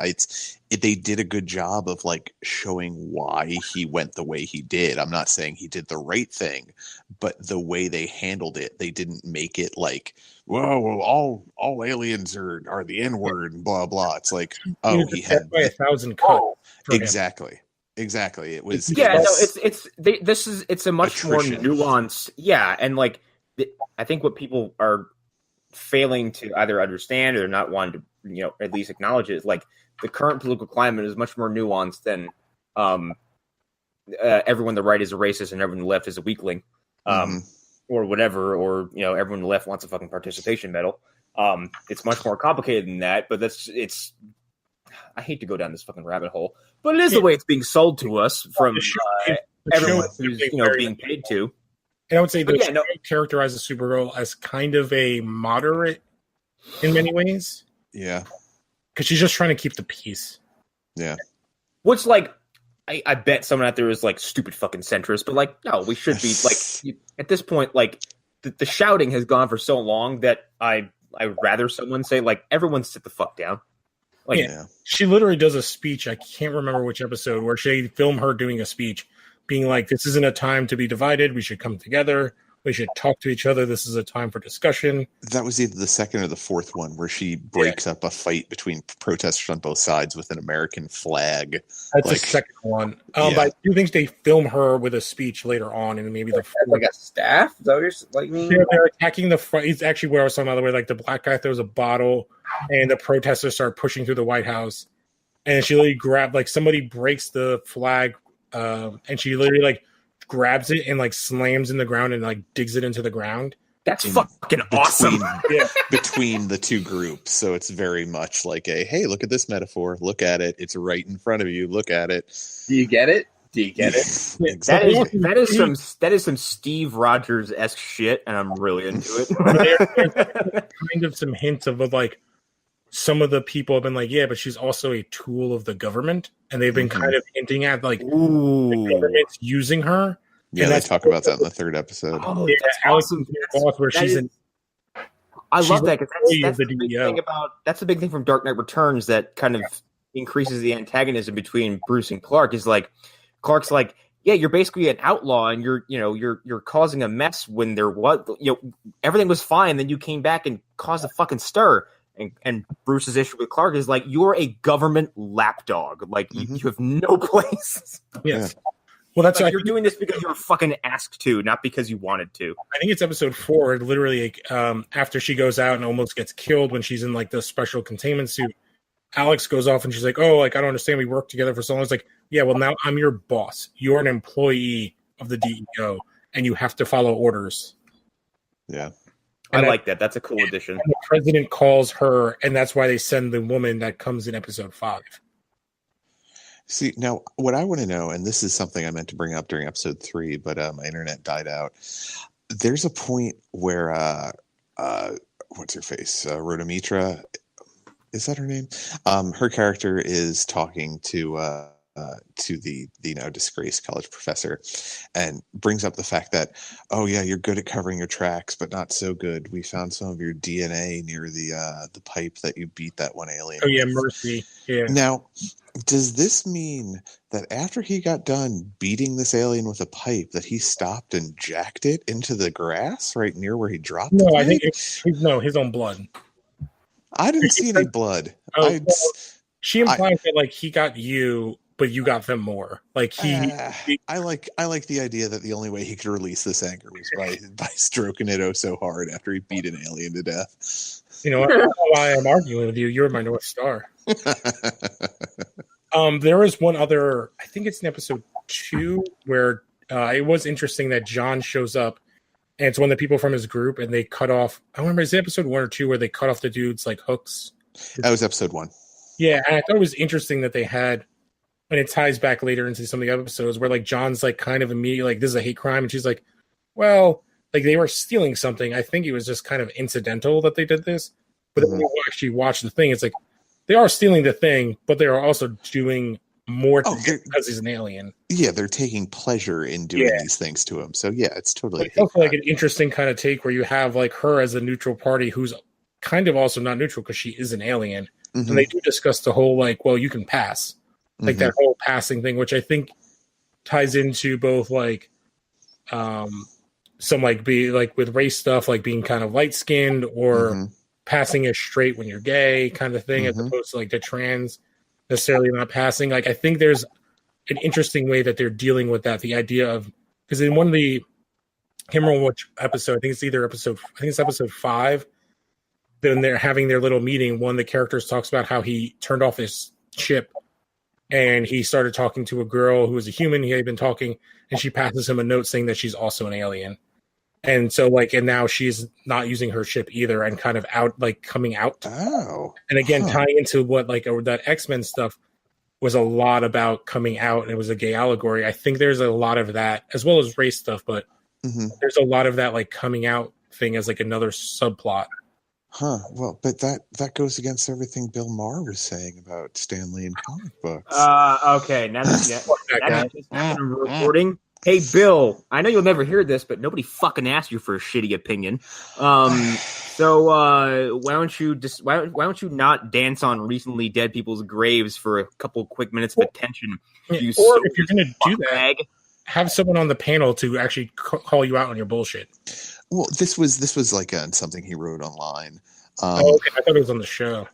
B: they did a good job of like showing why he went the way he did. I'm not saying he did the right thing, but the way they handled it, they didn't make it like, well, all aliens are the N-word and blah blah. It's like, he had
D: by 1,000 cuts.
B: Exactly. Exactly. It was.
A: It's a much more nuanced. Yeah. And like, I think what people are failing to either understand or not wanting to, at least acknowledge it is like the current political climate is much more nuanced than everyone on the right is a racist and everyone on the left is a weakling, or whatever, or, everyone on the left wants a fucking participation medal. It's much more complicated than that, but I hate to go down this fucking rabbit hole, but it is the way it's being sold to us from everyone who's being paid to.
D: And I would say show characterizes Supergirl as kind of a moderate in many ways.
B: Yeah,
D: because she's just trying to keep the peace.
B: Yeah,
A: which like I bet someone out there is like stupid fucking centrist, but like no, we should be like at this point like the shouting has gone for so long that I'd rather someone say like everyone sit the fuck down. Like,
D: she literally does a speech. I can't remember which episode where they film her doing a speech, being like, "This isn't a time to be divided. We should come together. We should talk to each other. This is a time for discussion." That was
B: either the second or the fourth one where she breaks up a fight between protesters on both sides with an American flag.
D: That's the second one. But I do think they film her with a speech later on, and maybe the
A: like a staff. Is that what you're like?
D: They're attacking the front. It's actually where I was talking about the way like the black guy throws a bottle, and the protesters start pushing through the White House, and she literally grabbed like somebody breaks the flag, and she literally like grabs it and like slams in the ground and like digs it into the ground.
A: That's fucking awesome.
B: Between the two groups. So it's very much like hey, look at this metaphor. Look at it. It's right in front of you. Look at it.
C: Do you get it?
B: Exactly.
A: That is some Steve Rogers-esque shit, and I'm really into it.
D: There's kind of some hints of like some of the people have been like, yeah, but she's also a tool of the government, and they've been kind of hinting at like the government's using her.
B: Yeah, they talk about that in the third episode.
A: Oh, that's awesome.
D: Where she's
A: I love that because that's the big thing that's the big thing from Dark Knight Returns that kind of increases the antagonism between Bruce and Clark. Is like Clark's like, yeah, you're basically an outlaw, and you're causing a mess when everything was fine, then you came back and caused a fucking stir. And Bruce's issue with Clark is like, you're a government lapdog. Like you have no place.
D: Yes. Well, that's
A: like you're doing this because you were fucking asked to, not because you wanted to.
D: I think it's episode 4. Literally, after she goes out and almost gets killed when she's in like the special containment suit, Alex goes off and she's like, "Oh, like I don't understand. We worked together for so long." It's like, yeah, well, now I'm your boss. You're an employee of the DEO, and you have to follow orders.
B: Yeah.
A: I like that. That's a cool addition.
D: And the president calls her, and that's why they send the woman that comes in episode 5.
B: See, now what I want to know, and this is something I meant to bring up during episode 3, but my internet died out. There's a point where, what's her face? Rhoda Mitra, is that her name? Her character is talking to to the now disgraced college professor, and brings up the fact that, oh yeah, you're good at covering your tracks, but not so good. We found some of your DNA near the pipe that you beat that one alien.
D: Oh yeah,
B: with.
D: Mercy. Yeah.
B: Now, does this mean that after he got done beating this alien with a pipe, that he stopped and jacked it into the grass right near where he dropped the
D: No,
B: pipe?
D: I think it's his own blood.
B: I didn't see any blood.
D: Oh, she implies that like he got you, but you got them more. Like
B: I like the idea that the only way he could release this anger was by stroking it oh so hard after he beat an alien to death.
D: You know, I don't know why I'm arguing with you. You're my North Star. There is one other, I think it's in episode 2, where it was interesting that John shows up, and it's one of the people from his group, and they cut off. I don't remember, is it episode 1 or 2 where they cut off the dude's like hooks?
B: That was episode 1.
D: Yeah, and I thought it was interesting that they had, and it ties back later into some of the episodes where like John's like kind of immediately like, this is a hate crime, and she's like, well, like they were stealing something. I think it was just kind of incidental that they did this, but then when you actually watch the thing, it's like they are stealing the thing, but they are also doing more because he's an alien.
B: Yeah, they're taking pleasure in doing these things to him. So yeah, it's totally.
D: It's also like an interesting kind of take where you have like her as a neutral party who's kind of also not neutral because she is an alien. And they do discuss the whole like, well, you can pass, like that whole passing thing, which I think ties into both like some like be like with race stuff, like being kind of light skinned or passing as straight when you're gay kind of thing, as opposed to like the trans necessarily not passing. Like I think there's an interesting way that they're dealing with that. The idea of, because in one of the, I can't remember which episode, I think it's episode 5. Then they're having their little meeting. One of the characters talks about how he turned off his chip and he started talking to a girl who was a human. He had been talking, and she passes him a note saying that she's also an alien. And so like, and now she's not using her chip either, and kind of out, like coming out.
B: Oh,
D: and again, tying into what like that X-Men stuff was a lot about coming out, and it was a gay allegory. I think there's a lot of that as well as race stuff, but there's a lot of that like coming out thing as like another subplot.
B: Well, but that goes against everything Bill Maher was saying about Stan Lee and comic books.
A: Okay, now that's recording. Hey, Bill, I know you'll never hear this, but nobody fucking asked you for a shitty opinion. So why don't you not dance on recently dead people's graves for a couple quick minutes of attention?
D: Or if you're going to do that, have someone on the panel to actually call you out on your bullshit.
B: Well, this was like something he wrote online.
D: Okay. I thought it was on the show.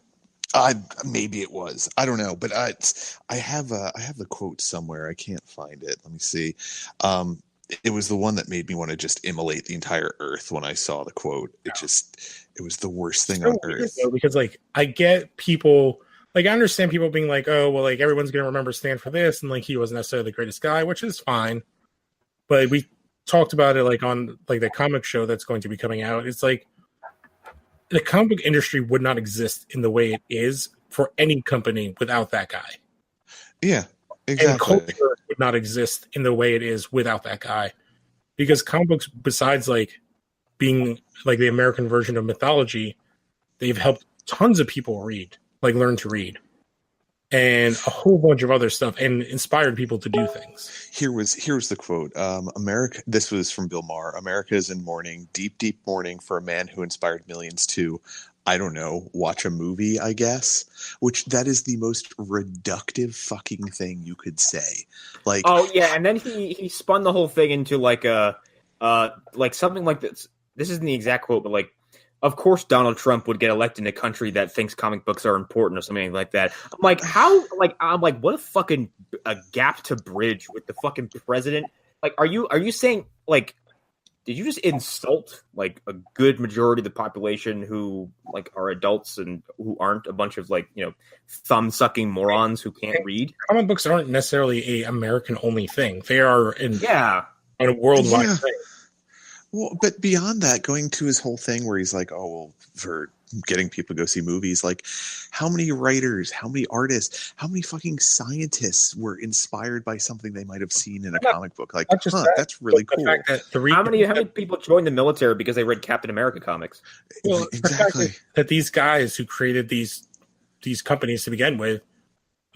B: Maybe it was. I don't know, but I have the quote somewhere. I can't find it. Let me see. It was the one that made me want to just immolate the entire earth when I saw the quote. It was the worst thing on earth.
D: Though, because like I get people, like I understand people being like, oh well, like everyone's gonna remember Stan for this, and like he wasn't necessarily the greatest guy, which is fine. But we talked about it like on like the comic show that's going to be coming out. It's like the comic book industry would not exist in the way it is for any company without that guy.
B: Yeah, exactly.
D: And culture would not exist in the way it is without that guy. Because comic books, besides like being like the American version of mythology, they've helped tons of people learn to read. And a whole bunch of other stuff, and inspired people to do things.
B: Here's the quote. America. This was from Bill Maher. America is in mourning, deep, deep mourning for a man who inspired millions to, I don't know, watch a movie, I guess. Which that is the most reductive fucking thing you could say. Like,
A: oh yeah, and then he spun the whole thing into like a like something like this. This isn't the exact quote, but like, of course Donald Trump would get elected in a country that thinks comic books are important or something like that. I'm like, how? Like, I'm like, what a fucking gap to bridge with the fucking president. Like, are you saying like, did you just insult like a good majority of the population who like are adults and who aren't a bunch of like, you know, thumb sucking morons who can't read?
D: Comic books aren't necessarily a American only thing. They are a worldwide thing.
B: Well, but beyond that, going to his whole thing where he's like, oh, well, for getting people to go see movies, like how many writers, how many artists, how many fucking scientists were inspired by something they might have seen in a comic book? Like, that's really cool.
A: How many people joined the military because they read Captain America comics?
D: Well, exactly. That these guys who created these companies to begin with,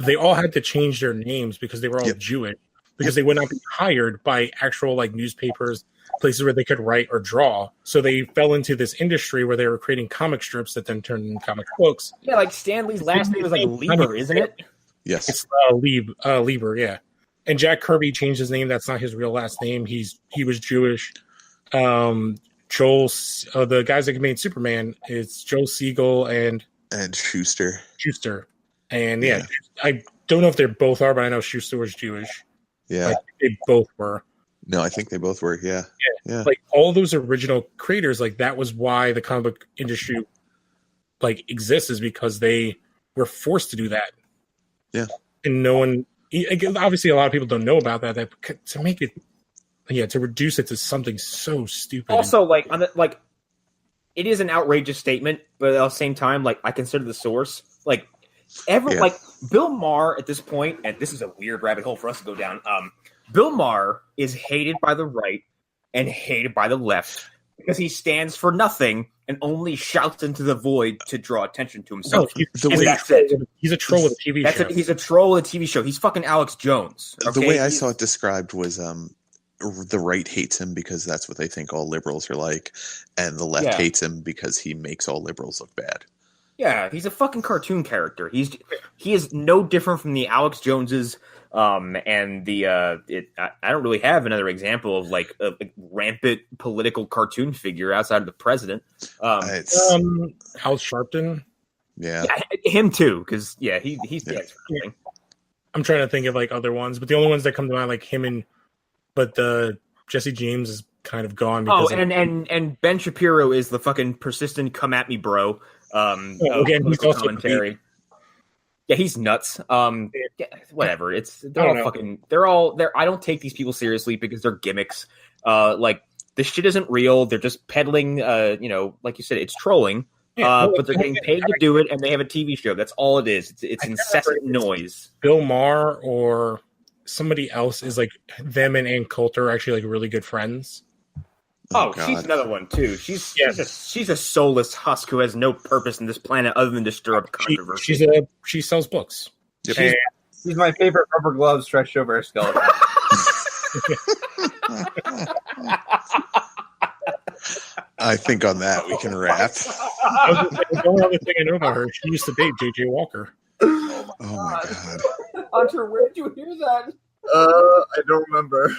D: they all had to change their names because they were all Jewish, because they would not be hired by actual like newspapers, places where they could write or draw. So they fell into this industry where they were creating comic strips that then turned into comic books.
A: Yeah, like Stanley's last name was like Lieber, isn't it?
B: Yes.
D: It's Lieber, yeah. And Jack Kirby changed his name. That's not his real last name. He was Jewish. Joel, the guys that made Superman, it's Joel Siegel and
B: Schuster.
D: And yeah, I don't know if they both are, but I know Schuster was Jewish.
B: Yeah,
D: I think they both were.
B: No, I think they both were. Yeah.
D: Like all those original creators, like that was why the comic book industry like exists, is because they were forced to do that.
B: Yeah,
D: and no one. Obviously, a lot of people don't know about that. That to make it, to reduce it to something so stupid.
A: Also, it is an outrageous statement, but at the same time, like I consider the source, like Bill Maher at this point, and this is a weird rabbit hole for us to go down. Bill Maher is hated by the right and hated by the left because he stands for nothing and only shouts into the void to draw attention to himself.
D: He's a troll with a TV show.
A: He's a troll with a TV show. He's fucking Alex Jones. Okay?
B: The way I saw it described was the right hates him because that's what they think all liberals are like, and the left hates him because he makes all liberals look bad.
A: Yeah, he's a fucking cartoon character. He is no different from the Alex Joneses. And I don't really have another example of like a rampant political cartoon figure outside of the president.
D: Hal Sharpton.
B: Yeah,
A: him too. Because he's the expert.
D: I'm trying to think of like other ones, but the only ones that come to mind like him but the Jesse James is kind of gone. Because
A: and Ben Shapiro is the fucking persistent come at me, bro.
D: Again, he's also commentary.
A: Yeah, he's nuts. Whatever. They're all there. I don't take these people seriously because they're gimmicks. Like this shit isn't real. They're just peddling. Like you said, it's trolling. But they're getting paid to do it, and they have a TV show. That's all it is. It's incessant noise.
D: Bill Maher or somebody else is like them and Ann Coulter are actually like really good friends.
A: Oh, she's another one too. She's a soulless husk who has no purpose in this planet other than to stir up controversy.
D: She sells books.
C: Yep. She's my favorite rubber glove stretched over a skeleton.
B: I think on that we can wrap.
D: The only other thing I know about her, she used to date J.J. Walker.
B: Oh my god,
A: Hunter, where did you hear that?
C: I don't remember.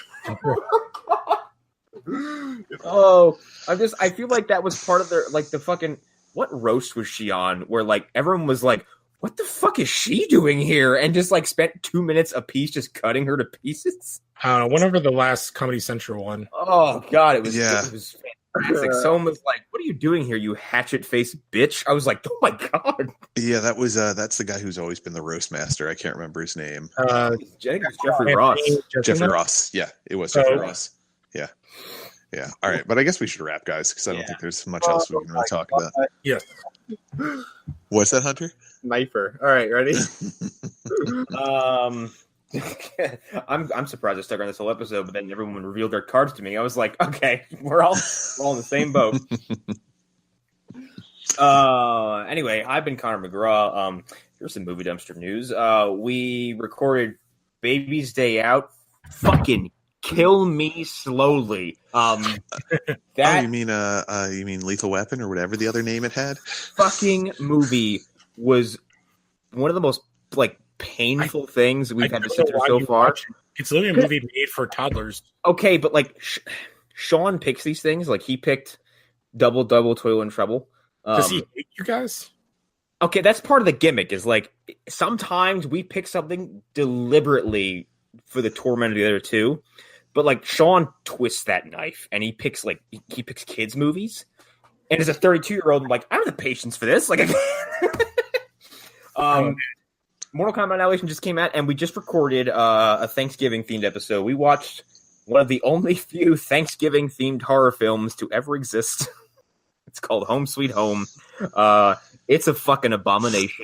A: I feel like that was part of their like the fucking what roast was she on where like everyone was like, what the fuck is she doing here? And just like spent 2 minutes a piece just cutting her to pieces.
D: I don't know, whenever the last Comedy Central one.
A: Oh god, it was fantastic. Someone was like, what are you doing here, you hatchet faced bitch? I was like, oh my god.
B: Yeah, that was that's the guy who's always been the roast master. I can't remember his name.
A: I think it was Jeffrey Ross.
B: Jeffrey Ross. Yeah, it was Jeffrey Ross. Yeah. All right, but I guess we should wrap, guys, because I don't think there's much else we can really talk about.
D: Yeah.
B: What's that, Hunter?
C: Knifer. All right, ready?
A: I'm surprised I stuck around this whole episode, but then everyone revealed their cards to me. I was like, okay, we're all in the same boat. Anyway, I've been Connor McGraw. Here's some movie dumpster news. We recorded Baby's Day Out. Fucking kill me slowly.
B: You mean Lethal Weapon or whatever the other name it had?
A: Fucking movie was one of the most like painful things we've had to sit through so far.
D: It's literally a movie made for toddlers.
A: Okay, but like Sean picks these things. Like he picked Double Double Toil and Trouble.
D: Does he hate you guys?
A: Okay, that's part of the gimmick. Is like sometimes we pick something deliberately for the torment of the other two. But like Sean twists that knife and he picks he picks kids movies. And as a 32-year-old, I'm like, I don't have the patience for this. Like, Mortal Kombat Annihilation just came out, and we just recorded a Thanksgiving-themed episode. We watched one of the only few Thanksgiving-themed horror films to ever exist. It's called Home Sweet Home. It's a fucking abomination.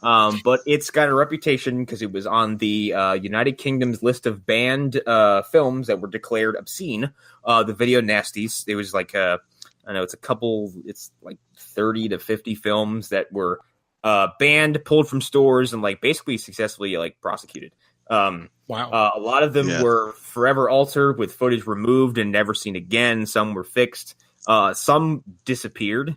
A: But it's got a reputation because it was on the United Kingdom's list of banned films that were declared obscene. The Video Nasties. It was like, I know it's like 30 to 50 films that were banned, pulled from stores, and like basically successfully like prosecuted.
D: Wow.
A: A lot of them were forever altered with footage removed and never seen again. Some were fixed. Some disappeared.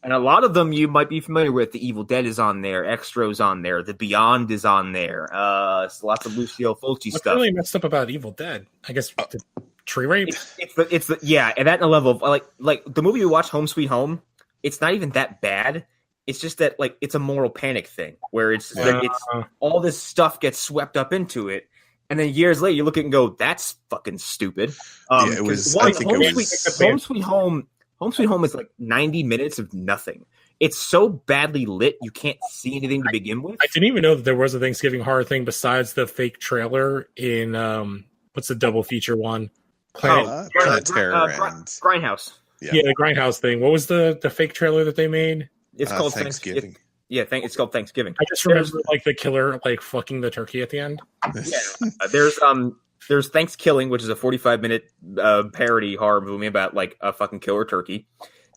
A: And a lot of them you might be familiar with. The Evil Dead is on there. Extra's on there. The Beyond is on there. Lots of Lucio Fulci stuff.
D: What's really messed up about Evil Dead? I guess the tree rape.
A: It's the and that in a level of like the movie we watched, Home Sweet Home. It's not even that bad. It's just that like it's a moral panic thing where it's all this stuff gets swept up into it, and then years later you look at it and go, "That's fucking stupid."
B: It was. I think it was
A: Home Sweet Home. Home Sweet Home is like 90 minutes of nothing. It's so badly lit, you can't see anything to begin with.
D: I didn't even know that there was a Thanksgiving horror thing besides the fake trailer in, what's the double feature one?
A: Grindhouse.
D: Yeah, the Grindhouse thing. What was the fake trailer that they made?
A: It's called Thanksgiving. It's called Thanksgiving.
D: I just remember like the killer like fucking the turkey at the end.
A: There's Thanksgiving, which is a 45-minute parody horror movie about like a fucking killer turkey.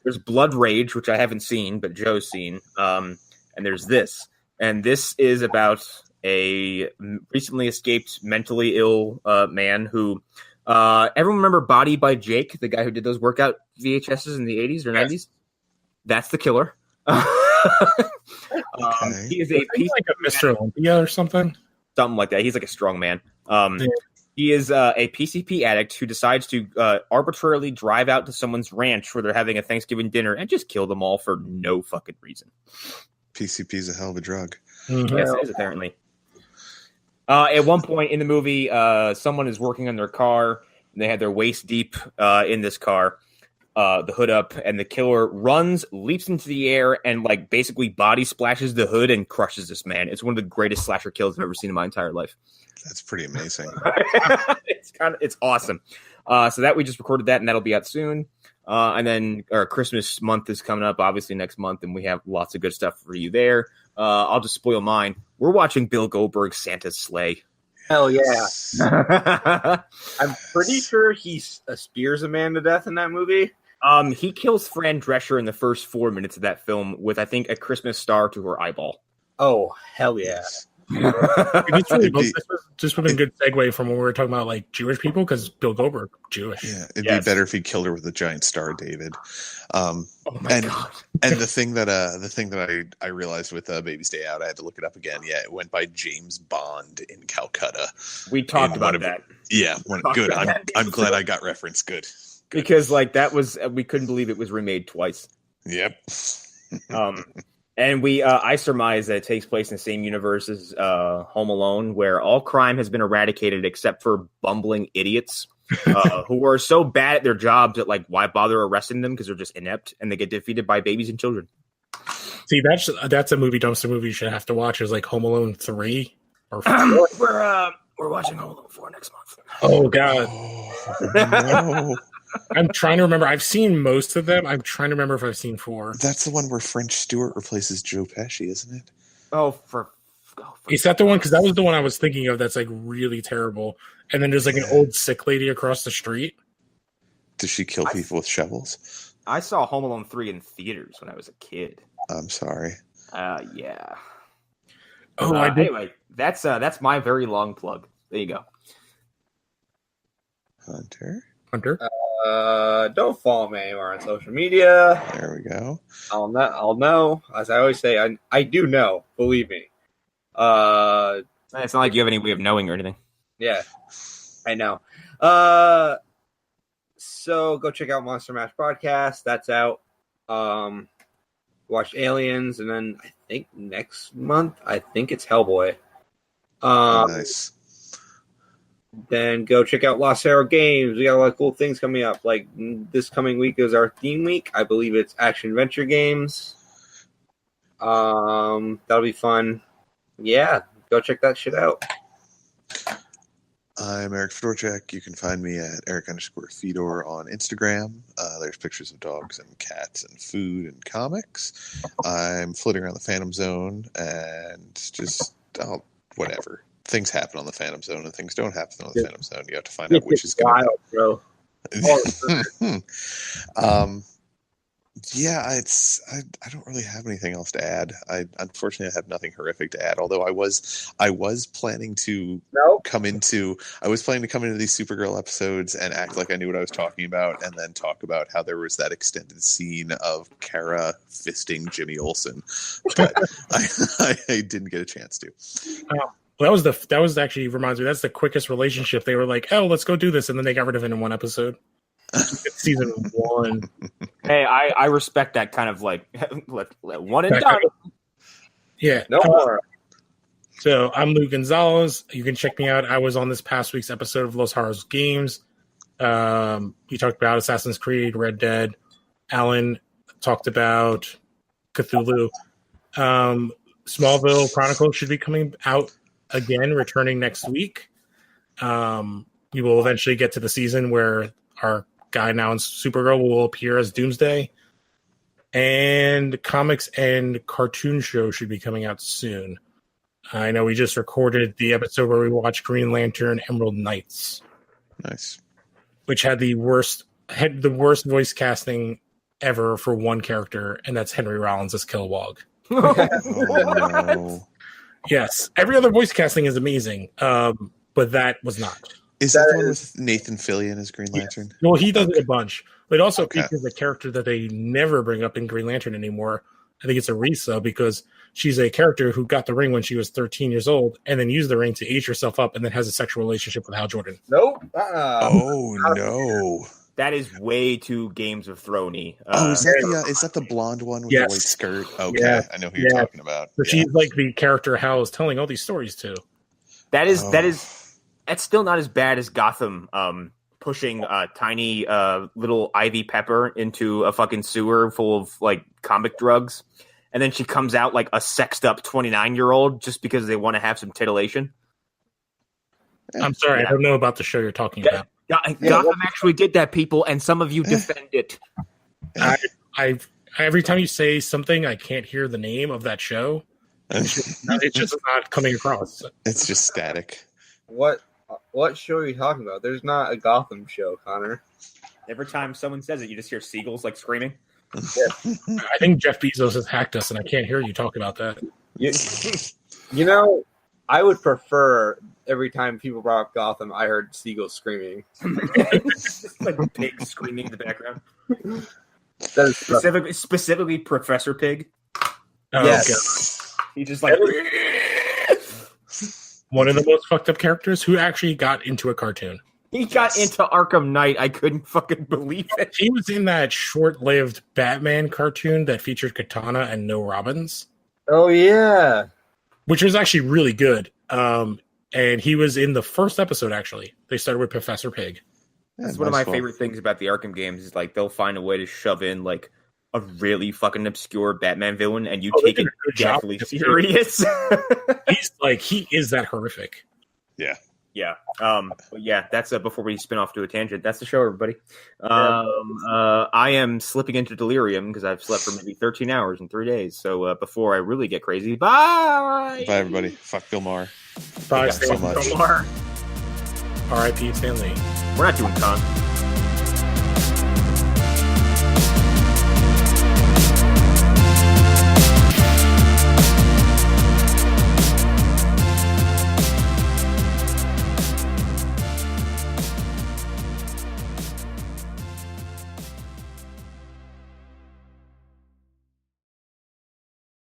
A: There's Blood Rage, which I haven't seen, but Joe's seen. And there's this. And this is about a recently escaped mentally ill man who everyone remember Body by Jake, the guy who did those workout VHSs in the 80s or 90s? That's the killer. He is a piece
D: like a Mr. Olympia or something
A: like that. He's like a strong man. He is a PCP addict who decides to arbitrarily drive out to someone's ranch where they're having a Thanksgiving dinner and just kill them all for no fucking reason.
B: PCP is a hell of a drug.
A: Mm-hmm. Yes, it is, apparently. At one point in the movie, someone is working on their car, and they had their waist deep in this car, the hood up, and the killer runs, leaps into the air, and like basically body splashes the hood and crushes this man. It's one of the greatest slasher kills I've ever seen in my entire life.
B: That's pretty amazing.
A: It's awesome. So that we just recorded that, and that'll be out soon. And then our Christmas month is coming up, obviously next month, and we have lots of good stuff for you there. I'll just spoil mine. We're watching Bill Goldberg's Santa's Sleigh.
C: Hell yeah! I'm pretty sure he spears a man to death in that movie.
A: He kills Fran Drescher in the first 4 minutes of that film with, I think, a Christmas star to her eyeball.
C: Oh, hell yeah.
D: This would have been a good segue from when we were talking about like Jewish people because Bill Goldberg Jewish.
B: Yeah, it'd be better if he killed her with a giant star, David.
A: Oh my god!
B: And the thing that I realized with Baby's Day Out, I had to look it up again. Yeah, it went by James Bond in Calcutta.
A: We talked about that.
B: Yeah, good. I'm glad I got reference. Good.
A: Because like that was we couldn't believe it was remade twice.
B: Yep.
A: And I surmise that it takes place in the same universe as Home Alone, where all crime has been eradicated except for bumbling idiots who are so bad at their jobs that, like, why bother arresting them because they're just inept and they get defeated by babies and children.
D: See, that's a movie dumpster movie you should have to watch. It's like Home Alone 3 or 4.
A: We're watching Home Alone 4 next month.
D: Oh, God. No. I'm trying to remember. I've seen most of them. I'm trying to remember if I've seen 4.
B: That's the one where French Stewart replaces Joe Pesci, isn't it?
D: Is that the one? Because that was the one I was thinking of that's like really terrible. And then there's like an old sick lady across the street.
B: Does she kill people with shovels?
A: I saw Home Alone 3 in theaters when I was a kid.
B: I'm sorry.
A: Yeah.
D: Oh, I did.
A: Anyway, that's my very long plug. There you go.
B: Hunter?
C: Don't follow me anywhere on social media.
B: There we go.
C: I'll know. As I always say, I do know. Believe me.
A: It's not like you have any way of knowing or anything.
C: Yeah, I know. So go check out Monster Mash Podcast. That's out. Watch Aliens, and then I think next month, it's Hellboy.
B: Nice.
C: Then go check out Lost Arrow Games. We got a lot of cool things coming up. Like this coming week is our theme week. I believe it's action adventure games. That'll be fun. Yeah, go check that shit out.
B: I'm Erik Fedorchak. You can find me at Erik_Fedor on Instagram. There's pictures of dogs and cats and food and comics. I'm floating around the Phantom Zone and just whatever. Things happen on the Phantom Zone and things don't happen on the Phantom Zone. You have to find out which is going
C: wild, bro.
B: Yeah, I don't really have anything else to add. Unfortunately I have nothing horrific to add. Although I was planning to come into these Supergirl episodes and act like I knew what I was talking about, and then talk about how there was that extended scene of Kara fisting Jimmy Olsen, but I didn't get a chance to.
D: Well, that was actually reminds me. That's the quickest relationship. They were like, "Oh, let's go do this," and then they got rid of it in one episode. Season 1.
A: Hey, I respect that kind of like one and done.
D: Yeah,
C: No more.
D: So I'm Luke Gonzalez. You can check me out. I was on this past week's episode of Los Horrors Games. We talked about Assassin's Creed, Red Dead. Alan talked about Cthulhu. Smallville Chronicles should be coming out again, returning next week. We will eventually get to the season where our guy now in Supergirl will appear as Doomsday. And comics and cartoon show should be coming out soon. I know we just recorded the episode where we watched Green Lantern Emerald Knights.
B: Nice.
D: Which had the worst voice casting ever for one character, and that's Henry Rollins as Kilowog.
B: Oh, no.
D: Yes. Every other voice casting is amazing, but that was not.
B: Is that the one with Nathan Fillion as Green Lantern?
D: Yes. Well, he does it a bunch. But it also
B: Okay.
D: features a character that they never bring up in Green Lantern anymore. I think it's Arisa, because she's a character who got the ring when she was 13 years old and then used the ring to age herself up and then has a sexual relationship with Hal Jordan.
C: Nope.
B: Oh, no.
A: That is way too Games of Thrones-y.
B: Is that the blonde one with
D: Yes.
B: the white skirt? Okay,
D: Yeah.
B: I know who you're talking about.
D: So
B: Yeah.
D: she's like the character Hal is telling all these stories to.
A: That's still not as bad as Gotham pushing tiny little Ivy Pepper into a fucking sewer full of like comic drugs, and then she comes out like a sexed up 29-year-old just because they want to have some titillation.
D: I'm sorry, I don't know about the show you're talking about.
A: Gotham actually did that, people, and some of you defend it.
D: I every time you say something, I can't hear the name of that show. It's just not coming across.
B: It's just static.
C: What show are you talking about? There's not a Gotham show, Connor.
A: Every time someone says it, you just hear seagulls like screaming.
D: I think Jeff Bezos has hacked us, and I can't hear you talk about that.
C: You know, I would prefer every time people brought up Gotham, I heard seagulls screaming.
A: Just like pigs screaming in the background.
C: That is
A: Specifically Professor Pig.
D: Oh,
C: yes.
D: okay.
A: He just like
D: One of the most fucked up characters who actually got into a cartoon.
A: he got into Arkham Knight. I couldn't fucking believe it.
D: He was in that short-lived Batman cartoon that featured Katana and no Robins,
C: Oh yeah.
D: which was actually really good. And he was in the first episode, actually. They started with Professor Pig.
A: That's one of my favorite things about the Arkham games is like they'll find a way to shove in like a really fucking obscure Batman villain and you take it deathly serious.
D: He is that horrific.
B: Yeah.
A: Yeah. But yeah, that's before we spin off to a tangent. That's the show, everybody. I am slipping into delirium because I've slept for maybe 13 hours in 3 days. So before I really get crazy, bye.
B: Bye, everybody. Fuck Bill Maher.
D: Bye,
B: Thank you so
D: Stan.
B: much.
A: More.
D: R.I.P. Stan Lee.
A: We're not doing con.